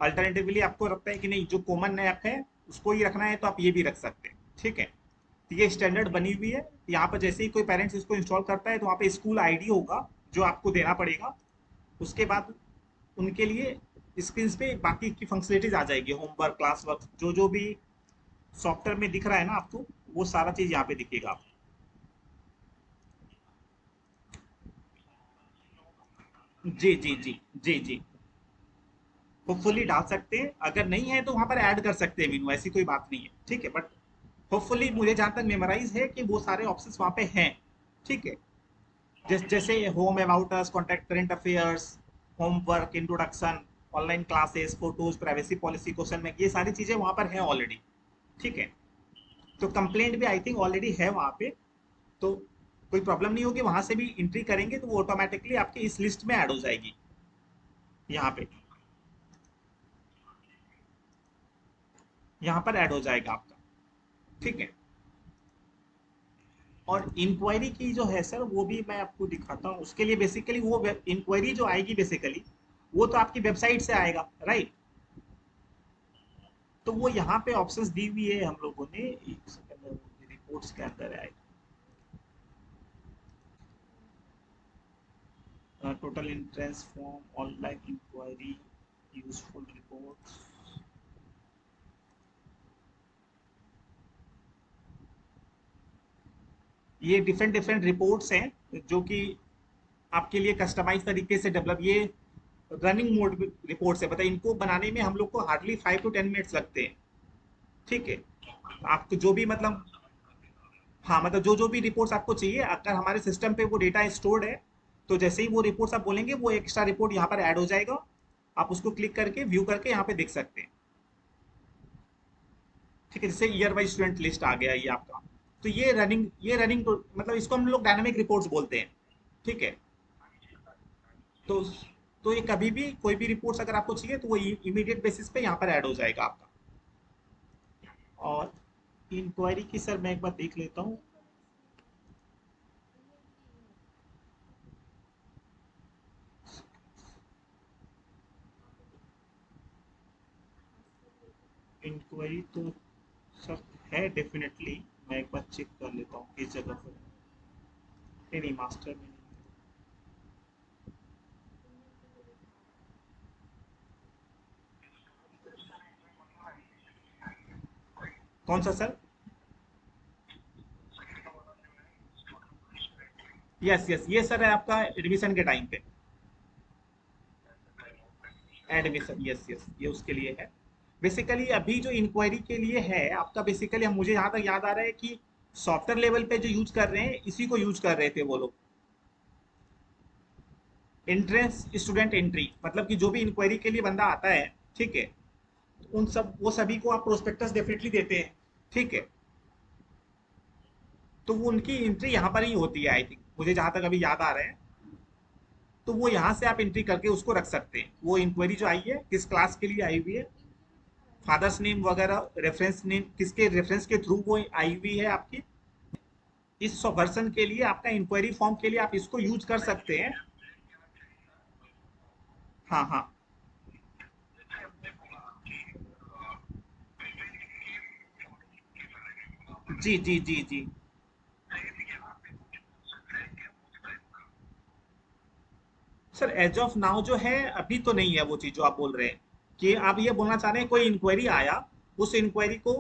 अल्टरनेटिवली आपको लगता है कि नहीं, जो कॉमन ऐप है उसको ही रखना है, तो आप ये भी रख सकते हैं, ठीक है। तो ये स्टैंडर्ड बनी हुई है। यहाँ पर जैसे ही कोई पेरेंट्स इसको इंस्टॉल करता है तो वहाँ पे स्कूल आईडी होगा जो आपको देना पड़ेगा। उसके बाद उनके लिए स्क्रीन पे बाकी की फंक्शनलिटीज आ जाएगी, होमवर्क, क्लास वर्क, जो जो भी सॉफ्टवेयर में दिख रहा है ना आपको, वो सारा चीज यहाँ पे दिखेगा आपको। जी जी जी जी जी। होपफुली डाल सकते हैं, अगर नहीं है तो वहां पर ऐड कर सकते हैं मीनू, ऐसी कोई बात नहीं है, ठीक है। बट होपफुली मुझे जहां तक मेमोराइज है कि वो सारे ऑप्शंस वहां पे हैं, ठीक है। जैसे home about us, contact, current affairs, homework, introduction, online classes, photos, privacy policy, question में, ये सारी चीजें वहां पर हैं ऑलरेडी, ठीक है। तो कंप्लेंट भी आई थिंक ऑलरेडी है वहां पे। तो कोई प्रॉब्लम नहीं होगी, वहां से भी एंट्री करेंगे तो वो ऑटोमेटिकली आपकी इस लिस्ट में ऐड हो जाएगी यहाँ पे, यहाँ पर ऐड हो जाएगा आपका, ठीक है। और इंक्वायरी की जो है सर, वो भी मैं आपको दिखाता हूँ। उसके लिए बेसिकली वो इंक्वायरी जो आएगी बेसिकली, वो तो आपकी वेबसाइट से आएगा, राइट। तो वो यहाँ पे ऑप्शंस दी हुई है हम लोगों ने, एक सेकंड, रिपोर्ट्स के अंदर आएगा। Total entrance form, online inquiry, useful reports. ये डिफरेंट डिफरेंट रिपोर्ट्स हैं जो कि आपके लिए कस्टमाइज तरीके से डेवलप, ये रनिंग मोड रिपोर्ट्स है, बताइए इनको बनाने में हम लोग को हार्डली 5 to 10 मिनट्स लगते हैं, ठीक है। आपको जो भी मतलब, हाँ मतलब जो जो भी रिपोर्ट्स आपको चाहिए, अगर हमारे सिस्टम पे वो डेटा स्टोर्ड है, तो जैसे ही वो रिपोर्ट्स आप बोलेंगे वो एक्स्ट्रा रिपोर्ट यहाँ पर ऐड हो जाएगा। आप उसको क्लिक करके व्यू करके यहाँ पे देख सकते हैं, ठीक है। जैसे ईयर वाइज स्टूडेंट लिस्ट आ गया ये आपका। तो ये रनिंग मतलब इसको हम लोग डायनामिक रिपोर्ट्स बोलते हैं, ठीक है। तो तो ये कभी भी कोई भी रिपोर्ट्स अगर आपको चाहिए तो वो इमीडिएट बेसिस पे यहाँ पर ऐड हो जाएगा आपका। और इंक्वायरी की सर मैं एक बार देख लेता हूँ। इंक्वायरी तो सर है डेफिनेटली, मैं एक बार चेक कर लेता हूँ किस जगह पर। नहीं नहीं, मास्टर में नहीं। कौन सा सर? यस यस, ये सर है आपका एडमिशन के टाइम पे। एडमिशन, यस यस, ये उसके लिए है। बेसिकली अभी जो इंक्वायरी के लिए है आपका, बेसिकली हम, मुझे यहाँ तक याद आ रहा है कि सॉफ्टवेयर लेवल पे जो यूज कर रहे हैं इसी को यूज कर रहे थे वो लोग। एंट्रेंस स्टूडेंट एंट्री, मतलब कि जो भी इंक्वायरी के लिए बंदा आता है, ठीक है, उन सब वो सभी को आप प्रोस्पेक्टस डेफिनेटली देते हैं, ठीक है। तो वो उनकी एंट्री यहाँ पर ही होती है आई थिंक, मुझे जहाँ तक अभी याद आ रहा है। तो वो यहाँ से आप एंट्री करके उसको रख सकते हैं, वो इंक्वायरी जो आई है किस क्लास के लिए आई हुई है, फादर्स नेम वगैरह, रेफरेंस नेम किसके रेफरेंस के थ्रू वो आई हुई है आपकी, इस वर्सन के लिए आपका इंक्वायरी फॉर्म के लिए आप इसको यूज कर सकते हैं। हाँ हाँ। जी जी जी जी। सर एज ऑफ नाउ जो है अभी तो नहीं है वो चीज जो आप बोल रहे हैं, कि आप ये बोलना चाह रहे हैं कोई इंक्वायरी आया, उस इंक्वायरी को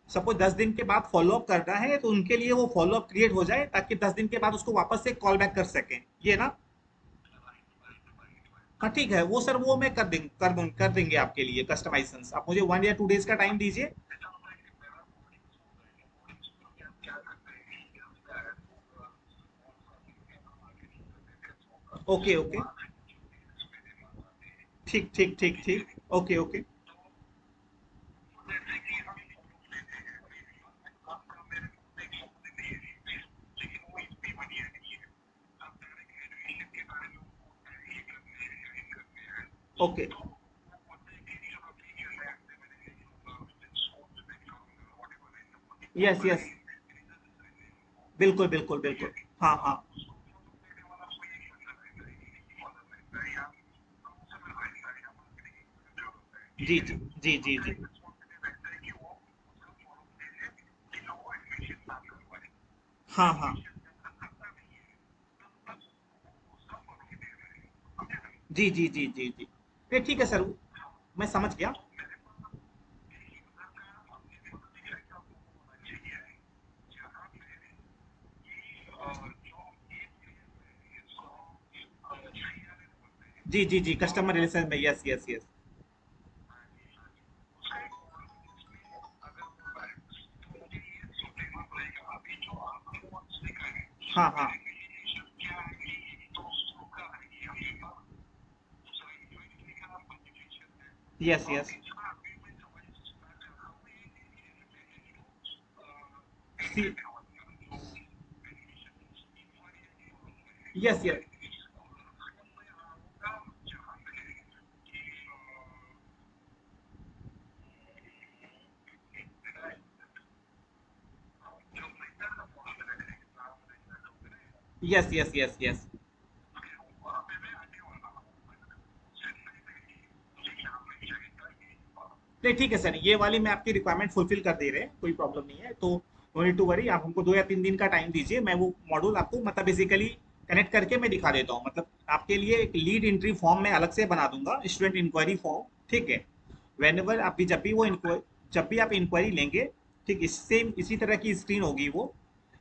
सपोज 10 दिन के बाद फॉलो अप करना है, तो उनके लिए वो फॉलो अप क्रिएट हो जाए ताकि 10 दिन के बाद उसको वापस से कॉल बैक कर सकें, ये ना? हाँ ठीक है, वो सर वो मैं कर देंगे आपके लिए कस्टमाइजेशन। आप मुझे 1 या 2 डेज का टाइम दीजिए। Okay okay. ठीक ठीक ठीक ठीक। Okay okay. Okay. Yes yes. बिल्कुल बिल्कुल बिल्कुल। हाँ हाँ। जी जी जी जी जी। हाँ हाँ। जी जी जी जी जी। ये ठीक है सर, मैं समझ गया। जी जी जी, कस्टमर रिलेशन में, यस यस यस। हाँ हाँ। Yes yes. See. Yes yes. Yes yes yes yes. नहीं ठीक है सर, ये वाली मैं आपकी रिक्वायरमेंट फुलफिल कर दे रहे हैं, कोई प्रॉब्लम नहीं है। तो नो नीड टू वरी, आप हमको 2 या 3 दिन का टाइम दीजिए, मैं वो मॉड्यूल आपको मतलब बेसिकली कनेक्ट करके मैं दिखा देता हूँ। मतलब आपके लिए एक लीड एंट्री फॉर्म मैं अलग से बना दूंगा, स्टूडेंट इंक्वायरी फॉर्म, ठीक है। वेन एवर आप भी, जब भी आप इंक्वायरी लेंगे, ठीक, इससे इसी तरह की स्क्रीन होगी वो,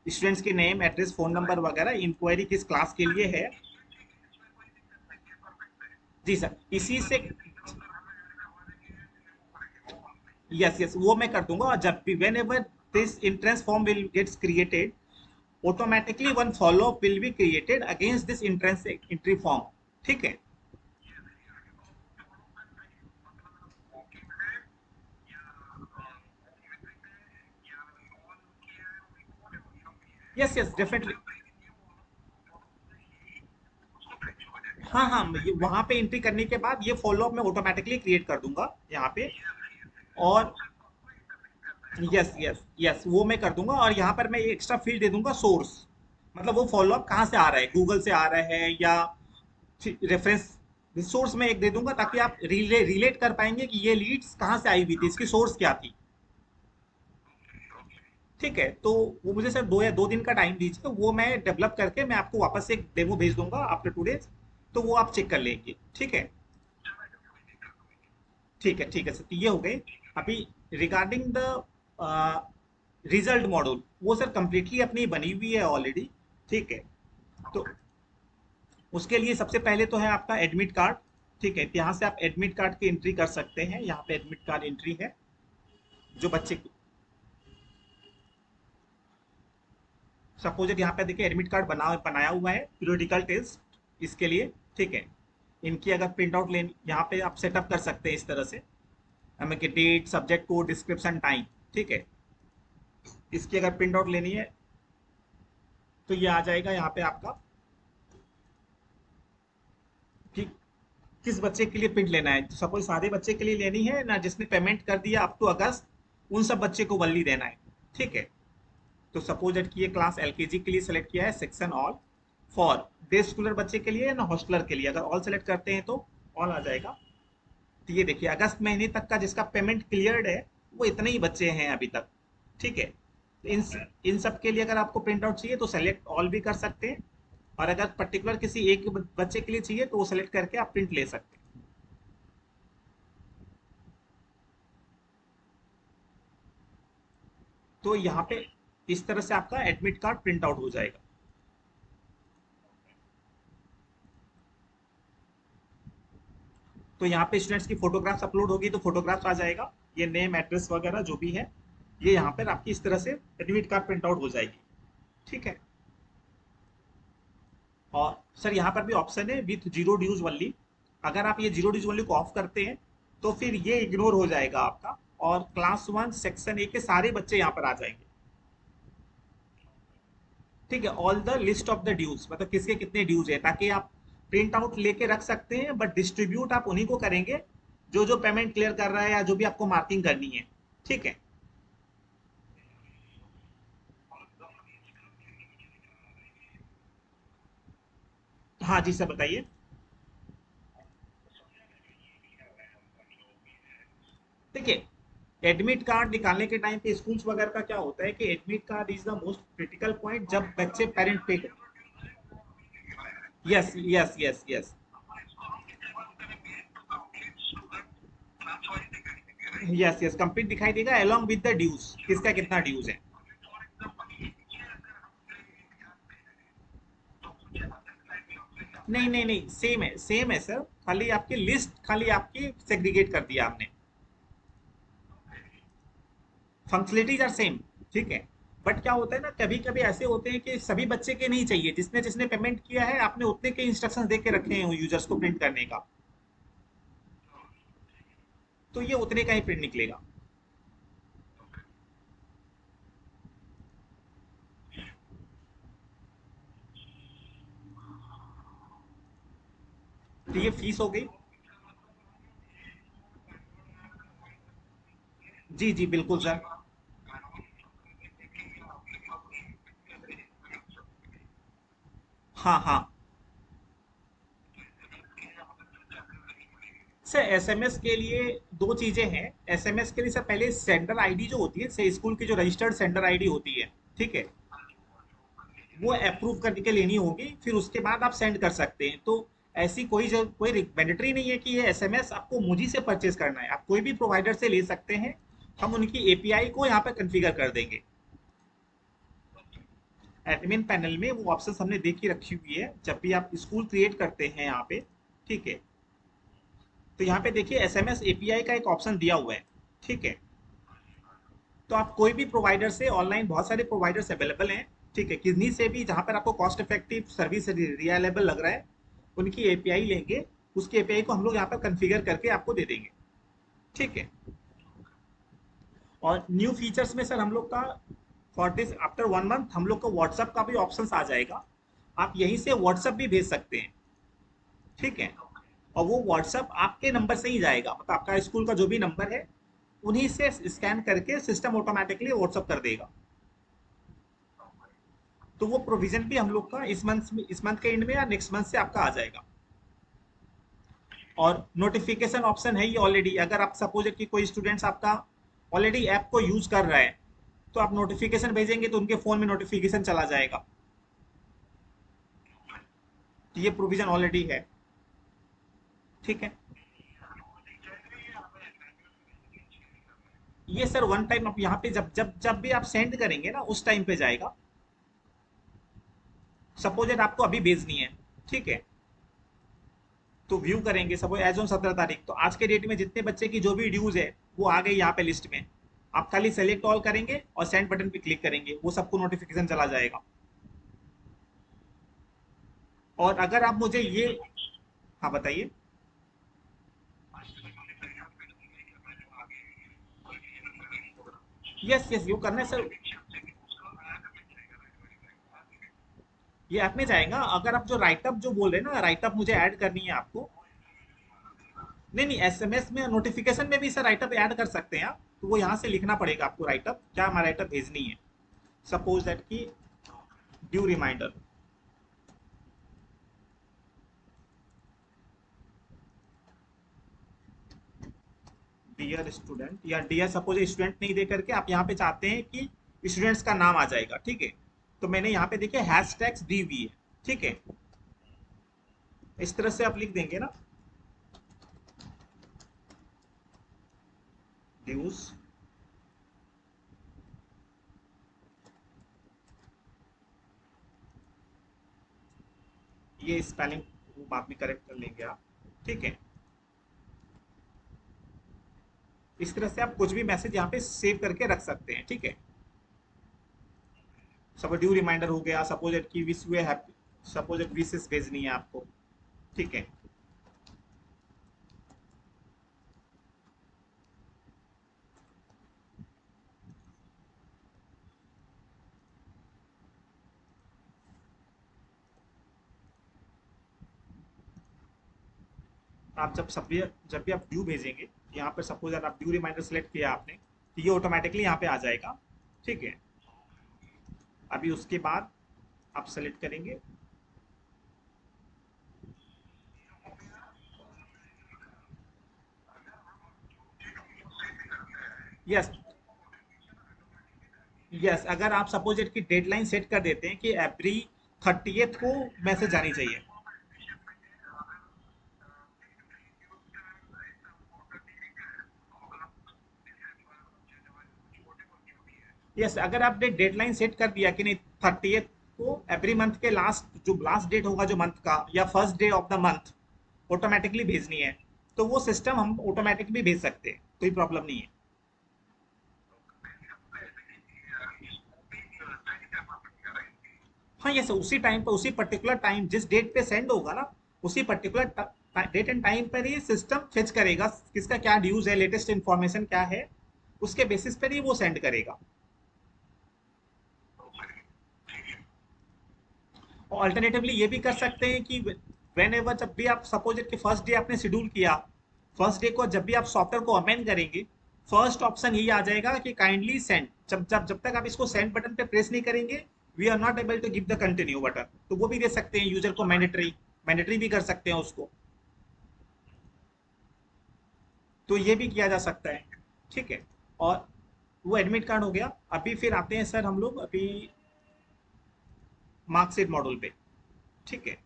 स्टूडेंट्स के नेम एड्रेस फ़ोन नंबर वगैरह, इंक्वायरी किस क्लास के लिए है। जी सर, इसी से। यस यस, वो मैं कर दूंगा। और जब भी whenever this entrance form will gets created, automatically one follow up will be created against this entrance entry form, ठीक है। Yes yes definitely. हाँ हाँ, वहां पे एंट्री करने के बाद ये फॉलो अप मैं ऑटोमेटिकली क्रिएट कर दूंगा यहाँ पे। और यस यस यस, वो मैं कर दूंगा। और यहाँ पर मैं एक्स्ट्रा फील्ड दे दूंगा सोर्स, मतलब वो फॉलो अप कहाँ से आ रहा है, गूगल से आ रहा है या रेफरेंस सोर्स में एक दे दूंगा, ताकि आप रिलेट कर पाएंगे कि ये लीड्स कहाँ से आई हुई थी, इसकी सोर्स क्या थी। ठीक है, तो वो मुझे सर 2 या 2 दिन का टाइम दीजिए, वो मैं डेवलप करके मैं आपको वापस से एक डेमो भेज दूंगा आफ्टर 2 डेज, तो वो आप चेक कर लेंगे। ठीक है, ठीक है, ठीक है सर, तो ये हो गई। अभी रिगार्डिंग द रिजल्ट मॉड्यूल, वो सर कंप्लीटली अपनी बनी हुई है ऑलरेडी। ठीक है, तो उसके लिए सबसे पहले तो है आपका एडमिट कार्ड। ठीक है, तो यहाँ से आप एडमिट कार्ड की एंट्री कर सकते हैं, यहाँ पे एडमिट कार्ड एंट्री है जो बच्चे की। सपोज यहाँ पे देखिए एडमिट कार्ड बनाया हुआ है पीरियोडिकल टेस्ट इसके लिए। ठीक है, इनकी अगर प्रिंट आउट लेनी, यहाँ पे आप सेटअप कर सकते हैं इस तरह से, हमें कि date, subject code, description, time. ठीक है, इसकी अगर प्रिंट आउट लेनी है तो ये आ जाएगा यहाँ पे आपका कि किस बच्चे के लिए प्रिंट लेना है। तो सपोज सारे बच्चे के लिए लेनी है ना, जिसने पेमेंट कर दिया अप टू अगस्त, उन सब बच्चे को वनली देना है। ठीक है, तो सपोज दैट कि ये क्लास एलकेजी के लिए सेलेक्ट किया है section all for day Schuler बच्चे के लिए ना हॉस्टलर के लिए, अगर ऑल सेलेक्ट करते हैं तो ऑल आ जाएगा। तो ये देखिए अगस्त महीने तक का जिसका पेमेंट क्लियर्ड है वो इतने ही बच्चे हैं अभी तक। ठीक है, तो इन सब के लिए अगर आपको प्रिंट आउट चाहिए तो सेलेक्ट ऑल भी कर सकते हैं, और अगर पर्टिकुलर किसी एक बच्चे के लिए चाहिए तो वो सेलेक्ट करके आप प्रिंट ले सकते हैं। तो यहाँ पे इस तरह से आपका एडमिट कार्ड प्रिंट आउट हो जाएगा। तो यहाँ पे स्टूडेंट्स की फोटोग्राफ्स अपलोड होगी तो फोटोग्राफ्स आ जाएगा, ये नेम, एड्रेस वगैरह जो भी है, ये यहाँ पर आपकी इस तरह से एडमिट कार्ड प्रिंट आउट हो जाएगी। ठीक है, और सर यहाँ पर भी ऑप्शन है विथ जीरो ड्यूज वनली। अगर आप ये जीरो ड्यूज वनली को ऑफ करते हैं तो फिर ये इग्नोर हो जाएगा आपका, और क्लास 1 सेक्शन ए के सारे बच्चे यहाँ पर आ जाएंगे। ठीक है, all the list of the dues, मतलब किसके कितने ड्यूज है, ताकि आप प्रिंट आउट लेके रख सकते हैं, बट डिस्ट्रीब्यूट आप उन्हीं को करेंगे जो जो पेमेंट क्लियर कर रहा है या जो भी आपको मार्किंग करनी है। ठीक है, हाँ जी सर बताइए। देखिए एडमिट कार्ड निकालने के टाइम पे स्कूल्स वगैरह का क्या होता है कि admit card is the most critical point जब बच्चे पेरेंट पे। Yes yes yes yes, yes yes complete दिखाई देगा अलोंग विद द ड्यूज, किसका कितना ड्यूज है। नहीं नहीं नहीं, सेम है सर, खाली आपकी लिस्ट खाली आपकी सेग्रीगेट कर दिया आपने, फंक्शनलिटीज आर सेम। ठीक है, बट क्या होता है ना, कभी कभी ऐसे होते हैं कि सभी बच्चे के नहीं चाहिए, जिसने जिसने पेमेंट किया है आपने उतने के इंस्ट्रक्शंस दे के रखे हैं यूजर्स को प्रिंट करने का, तो ये उतने का ही प्रिंट निकलेगा। तो ये फीस हो गई। जी जी बिल्कुल सर। हाँ हाँ सर, एसएमएस के लिए दो चीजें हैं। एसएमएस के लिए सर पहले सेंडर आईडी जो होती है, से स्कूल की जो रजिस्टर्ड सेंडर आईडी होती है, ठीक है, वो अप्रूव करके लेनी होगी, फिर उसके बाद आप सेंड कर सकते हैं। तो ऐसी कोई मैंडेटरी नहीं है कि ये एसएमएस आपको मुझी से परचेज करना है, आप कोई भी प्रोवाइडर से ले सकते हैं, हम उनकी एपीआई को यहाँ पे कॉन्फ़िगर कर देंगे। एडमिन पैनल में वो ऑप्शन हमने देखी रखी हुई है, जब भी आप स्कूल क्रिएट करते हैं यहाँ पे। ठीक है, तो यहाँ पे देखिए एसएमएस एपीआई का एक ऑप्शन दिया हुआ है। ठीक है, तो आप कोई भी प्रोवाइडर से, ऑनलाइन बहुत सारे प्रोवाइडर्स अवेलेबल हैं, ठीक है, किन्हीं से भी जहाँ पर आपको कॉस्ट इफेक्टिव सर्विस रिलायबल लग रहा है उनकी एपीआई लेंगे, उसकी एपीआई को हम लोग यहाँ पर कन्फिगर करके आपको दे देंगे। ठीक है, और न्यू फीचर्स में सर हम लोग का फॉर दिस आफ्टर 1 मंथ हम लोग का व्हाट्सअप का भी ऑप्शन आ जाएगा, आप यहीं से व्हाट्सअप भी भेज सकते हैं। ठीक है, और वो व्हाट्सअप आपके नंबर से ही जाएगा, मतलब आपका स्कूल का जो भी नंबर है उन्हीं से स्कैन करके सिस्टम ऑटोमेटिकली व्हाट्सअप कर देगा। तो वो प्रोविजन भी हम लोग का इस मंथ के एंड में या नेक्स्ट मंथ से आपका आ जाएगा। और नोटिफिकेशन ऑप्शन है ये ऑलरेडी, अगर आप सपोज कि कोई स्टूडेंट्स आपका ऑलरेडी ऐप को यूज कर रहा है, तो आप नोटिफिकेशन भेजेंगे तो उनके फोन में नोटिफिकेशन चला जाएगा। तो ये प्रोविजन ऑलरेडी है। ठीक है। ये सर वन टाइम आप यहाँ पे जब भी आप सेंड करेंगे ना उस टाइम पे जाएगा। सपोज आपको अभी भेजनी है, ठीक है, तो व्यू करेंगे सपोज एज ऑन 17 तारीख, तो आज के डेट में जितने बच्चे की जो भी ड्यूज है वो आ गई यहाँ पे लिस्ट में। आप खाली सेलेक्ट ऑल करेंगे और सेंड बटन पे क्लिक करेंगे, वो सबको नोटिफिकेशन चला जाएगा। और अगर आप मुझे ये, हाँ बताइए। यस यस, यो करना है सर। ये ऐप में जाएगा। अगर आप जो राइटअप जो बोल रहे हैं ना, राइटअप मुझे ऐड करनी है आपको। नहीं नहीं, एसएमएस में नोटिफिकेशन में भी सर राइटअप ऐड कर सकते हैं आप, तो वो यहाँ से लिखना पड़ेगा आपको राइटअप, क्या हमारा राइटअप भेजनी है। सपोज दैट की ड्यू रिमाइंडर। डियर स्टूडेंट, या डियर सपोज स्टूडेंट नहीं दे करके आप यहाँ पे चाहते हैं कि स्टूडेंट्स का नाम आ जाएगा, ठीक है। तो मैंने यहाँ पे देखिए हैश टैग्स डी हुई है, ठीक है। इस तरह से आप लिख देंगे ना, ड्यूज। ये स्पेलिंग बाद में करेक्ट कर लेंगे आप, ठीक है। इस तरह से आप कुछ भी मैसेज यहाँ पे सेव करके रख सकते हैं, ठीक है। सपोज ड्यू रिमाइंडर हो गया, सपोज कि wish you happy, suppose wishes भेजनी है आपको, ठीक है। आप जब भी आप ड्यू भेजेंगे, यहाँ पर सपोज आप ड्यू रिमाइंडर सेलेक्ट किया आपने, तो ये ऑटोमेटिकली यहाँ पे आ जाएगा, ठीक है। अभी उसके बाद आप सेलेक्ट करेंगे। यस यस, अगर आप सपोज की डेडलाइन सेट कर देते हैं कि एवरी 30th को मैसेज आनी चाहिए। यस, अगर आपने डेडलाइन सेट कर दिया कि नहीं 30th को एवरी मंथ के लास्ट जो लास्ट डेट होगा जो मंथ का, या first day of the month automatically भेजनी है, तो वो सिस्टम हम ऑटोमेटिकली भेज सकते हैं, कोई प्रॉब्लम नहीं है। हाँ यस, उसी टाइम पर उसी पर्टिकुलर टाइम जिस डेट पे सेंड होगा ना, उसी पर्टिकुलर डेट एंड टाइम पर ही सिस्टम फेच करेगा किसका क्या ड्यूज है, लेटेस्ट इन्फॉर्मेशन क्या है, उसके बेसिस पर ही वो सेंड करेगा। और अल्टरनेटिवली ये भी कर सकते हैं कि वेन एवर जब भी आप सपोज कि फर्स्ट डे आपने शेड्यूल किया, फर्स्ट डे को जब भी आप सॉफ्टवेयर को अमेंड करेंगे, फर्स्ट ऑप्शन यही आ जाएगा कि काइंडली सेंड। जब तक आप इसको सेंड बटन पे प्रेस नहीं करेंगे, we are not able to give the continue button, तो वो भी दे सकते हैं यूजर को मैंडेटरी, मैंडेटरी भी कर सकते हैं उसको। तो ये भी किया जा सकता है, ठीक है। और वो एडमिट कार्ड हो गया। अभी फिर आते हैं सर हम लोग अभी मार्कशीट मॉड्यूल पे, ठीक है।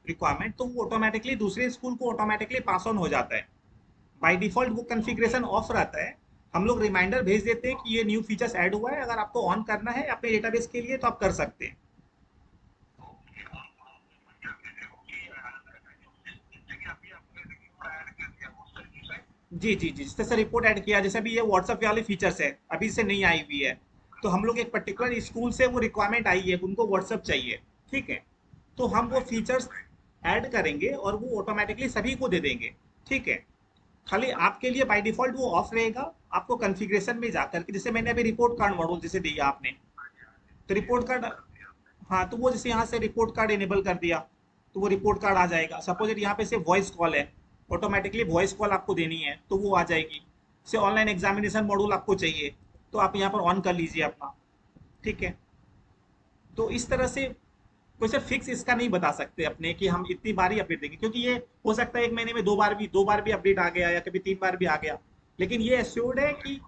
रिक्वायरमेंट तो वो ऑटोमेटिकली दूसरे स्कूल को ऑटोमेटिकली पास ऑन हो जाता है। बाय डिफॉल्ट वो कॉन्फ़िगरेशन ऑफ रहता है। हम लोग रिमाइंडर भेज देते हैं कि ये न्यू फीचर्स ऐड हुआ है, अगर आपको ऑन करना है अपने डेटाबेस के लिए तो आप कर सकते हैं। जी जी जी, जैसे रिपोर्ट ऐड किया, जैसे अभी ये व्हाट्सएप वाली फीचर्स है, अभी से नहीं आई हुई है, तो हम लोग एक पर्टिकुलर स्कूल से वो रिक्वायरमेंट आई है, उनको व्हाट्सएप चाहिए, ठीक है, तो हम वो फीचर्स ऐड करेंगे और वो ऑटोमेटिकली सभी को दे देंगे, ठीक है। खाली आपके लिए बाय डिफॉल्ट वो ऑफ रहेगा, आपको कॉन्फ़िगरेशन में जाकर के, जैसे मैंने अभी रिपोर्ट कार्ड मॉड्यूल जैसे दिया आपने, तो रिपोर्ट कार्ड, हाँ, तो वो जैसे यहाँ से रिपोर्ट कार्ड इनेबल कर दिया, तो वो रिपोर्ट कार्ड आ जाएगा। सपोज यहाँ पे से वॉइस कॉल है, ऑटोमेटिकली वॉइस कॉल आपको देनी है तो वो आ जाएगी। से ऑनलाइन एग्जामिनेशन मॉड्यूल आपको चाहिए, तो आप यहाँ पर ऑन कर लीजिए अपना, ठीक है। तो इस तरह से कोई से फिक्स इसका नहीं बता सकते अपने कि हम इतनी बार ही अपडेट देंगे, क्योंकि ये हो सकता है एक महीने में दो बार भी अपडेट आ गया या कभी 3 बार भी आ गया, लेकिन ये एश्योर्ड है कि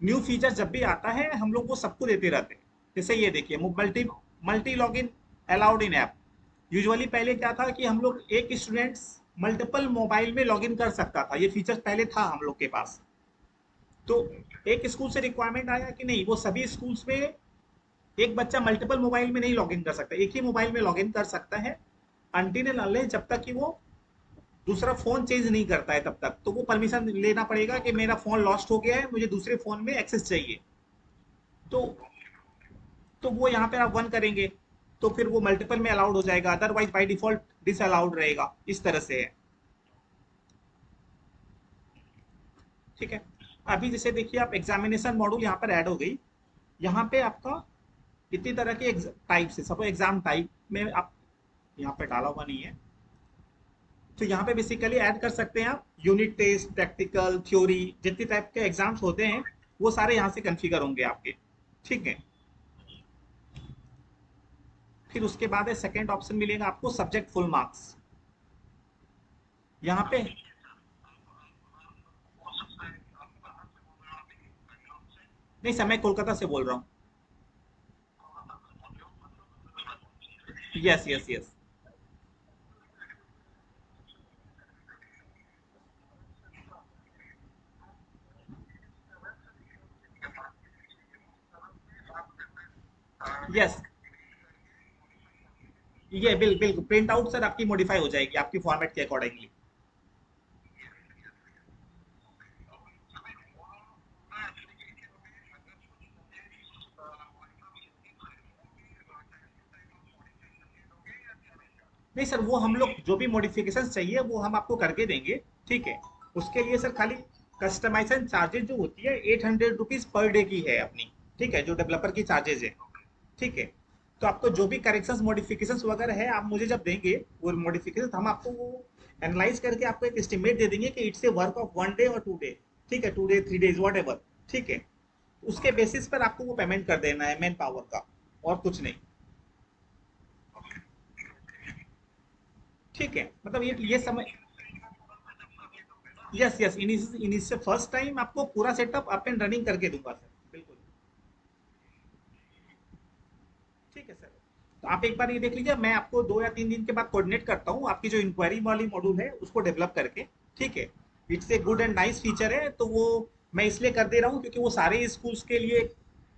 न्यू फीचर जब भी आता है हम लोग वो सबको देते रहते हैं। जैसे ये देखिए, multi multi login allowed in app. Usually पहले क्या था कि हम लोग एक स्टूडेंट्स मल्टीपल मोबाइल में लॉगिन कर सकता था, ये फीचर पहले था हम लोग के पास। तो एक स्कूल से रिक्वायरमेंट आया कि नहीं, वो सभी स्कूल्स में एक बच्चा मल्टीपल मोबाइल में नहीं लॉगिन कर सकता, एक ही मोबाइल में लॉगिन कर सकता है, अनटिल एंड अनलेस जब तक कि वो दूसरा फोन चेंज नहीं करता है तब तक। तो वो परमिशन लेना पड़ेगा कि मेरा फोन लॉस्ट हो गया है, मुझे दूसरे फोन में एक्सेस चाहिए। तो वो यहाँ पे आप वन करेंगे तो फिर वो मल्टीपल में अलाउड हो जाएगा, otherwise by default disallowed रहेगा, इस तरह से है, ठीक है। अभी जैसे देखिए, आप एग्जामिनेशन मॉड्यूल यहाँ पर ऐड हो गई, यहाँ पे आपका इतनी तरह के टाइप से, सपोज एग्जाम टाइप में आप यहाँ पे डाला हुआ नहीं है, तो यहाँ पे बेसिकली ऐड कर सकते हैं आप यूनिट टेस्ट, प्रैक्टिकल, थ्योरी, जितने टाइप के एग्जाम्स होते हैं वो सारे यहाँ से कन्फिगर होंगे आपके, ठीक है। फिर उसके बाद है सेकेंड ऑप्शन मिलेगा आपको सब्जेक्ट फुल मार्क्स, यहाँ पे। नहीं सर, मैं कोलकाता से बोल रहा हूँ। Yes yes yes. यस, ये बिल्कुल प्रिंट आउट सर आपकी मॉडिफाई हो जाएगी आपकी फॉर्मेट के अकॉर्डिंगली। नहीं सर, वो हम लोग जो भी मॉडिफिकेशन चाहिए वो हम आपको करके देंगे, ठीक है। उसके लिए सर खाली कस्टमाइजेशन चार्जेस जो होती है 800 रुपीज पर डे की है अपनी, ठीक है, जो डेवलपर की चार्जेस है, ठीक है। तो आपको जो भी करेक्शंस मॉडिफिकेशंस वगैरह है आप मुझे जब देंगे वो मॉडिफिकेशन, हम आपको वो एनालाइज करके आपको एक एस्टिमेट दे देंगे कि it's a work of 1 day और 2 डे, ठीक है, 2 डे 3 डेज वॉट एवर, ठीक है। उसके बेसिस पर आपको वो पेमेंट कर देना है मैन पावर का, और कुछ नहीं, ठीक है। मतलब ये समय। Yes yes, initial first time आपको पूरा सेटअप अप एंड रनिंग करके दूंगा सर, बिल्कुल, ठीक है सर। तो आप एक बार ये देख लीजिए, मैं आपको 2 या 3 दिन के बाद कोऑर्डिनेट करता हूँ आपकी जो इंक्वायरी वाली मॉड्यूल है उसको डेवलप करके, ठीक है। It's a good and nice feature है, तो वो मैं इसलिए कर दे रहा हूँ क्योंकि वो सारे स्कूल्स के लिए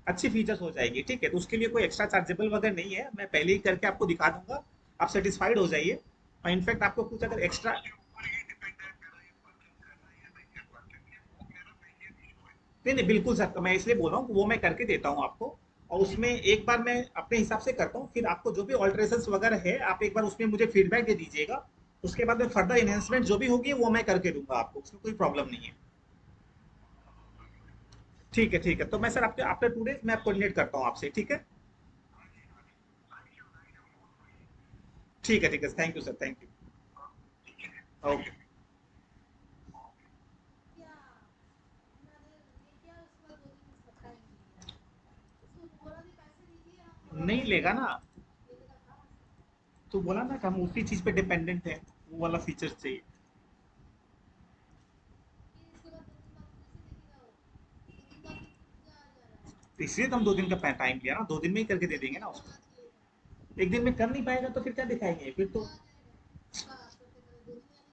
अच्छी फीचर्स हो जाएगी, ठीक है। तो उसके लिए कोई एक्स्ट्रा चार्जेबल वगैरह नहीं है, मैं पहले ही करके आपको दिखा दूंगा, आप सेटिस्फाइड हो जाइए। और इनफैक्ट आपको कुछ अगर एक्स्ट्रा, नहीं नहीं बिल्कुल सर, तो मैं इसलिए बोल रहा हूँ वो मैं करके देता हूँ आपको। और उसमें एक बार मैं अपने हिसाब से करता हूँ, फिर आपको जो भी ऑल्ट्रेशन वगैरह है आप एक बार उसमें मुझे फीडबैक दे दीजिएगा, उसके बाद में फर्दर इन्हेंसमेंट जो भी होगी वो मैं करके दूंगा आपको, उसमें कोई प्रॉब्लम नहीं है। ठीक है, तो मैं सर आपके आफ्टर 2 डेज मैं कोऑर्डिनेट करता हूँ आपसे, ठीक है। ठीक है, thank you sir, thank you. Okay. नहीं लेगा ना, तो बोला ना कि हम उसी चीज पे डिपेंडेंट है, वो वाला फीचर चाहिए। तो इसलिए तो हम 2 दिन का टाइम लिया ना, 2 दिन में ही करके दे देंगे ना उसको। एक दिन में कर नहीं पाएगा तो फिर क्या दिखाएंगे फिर तो।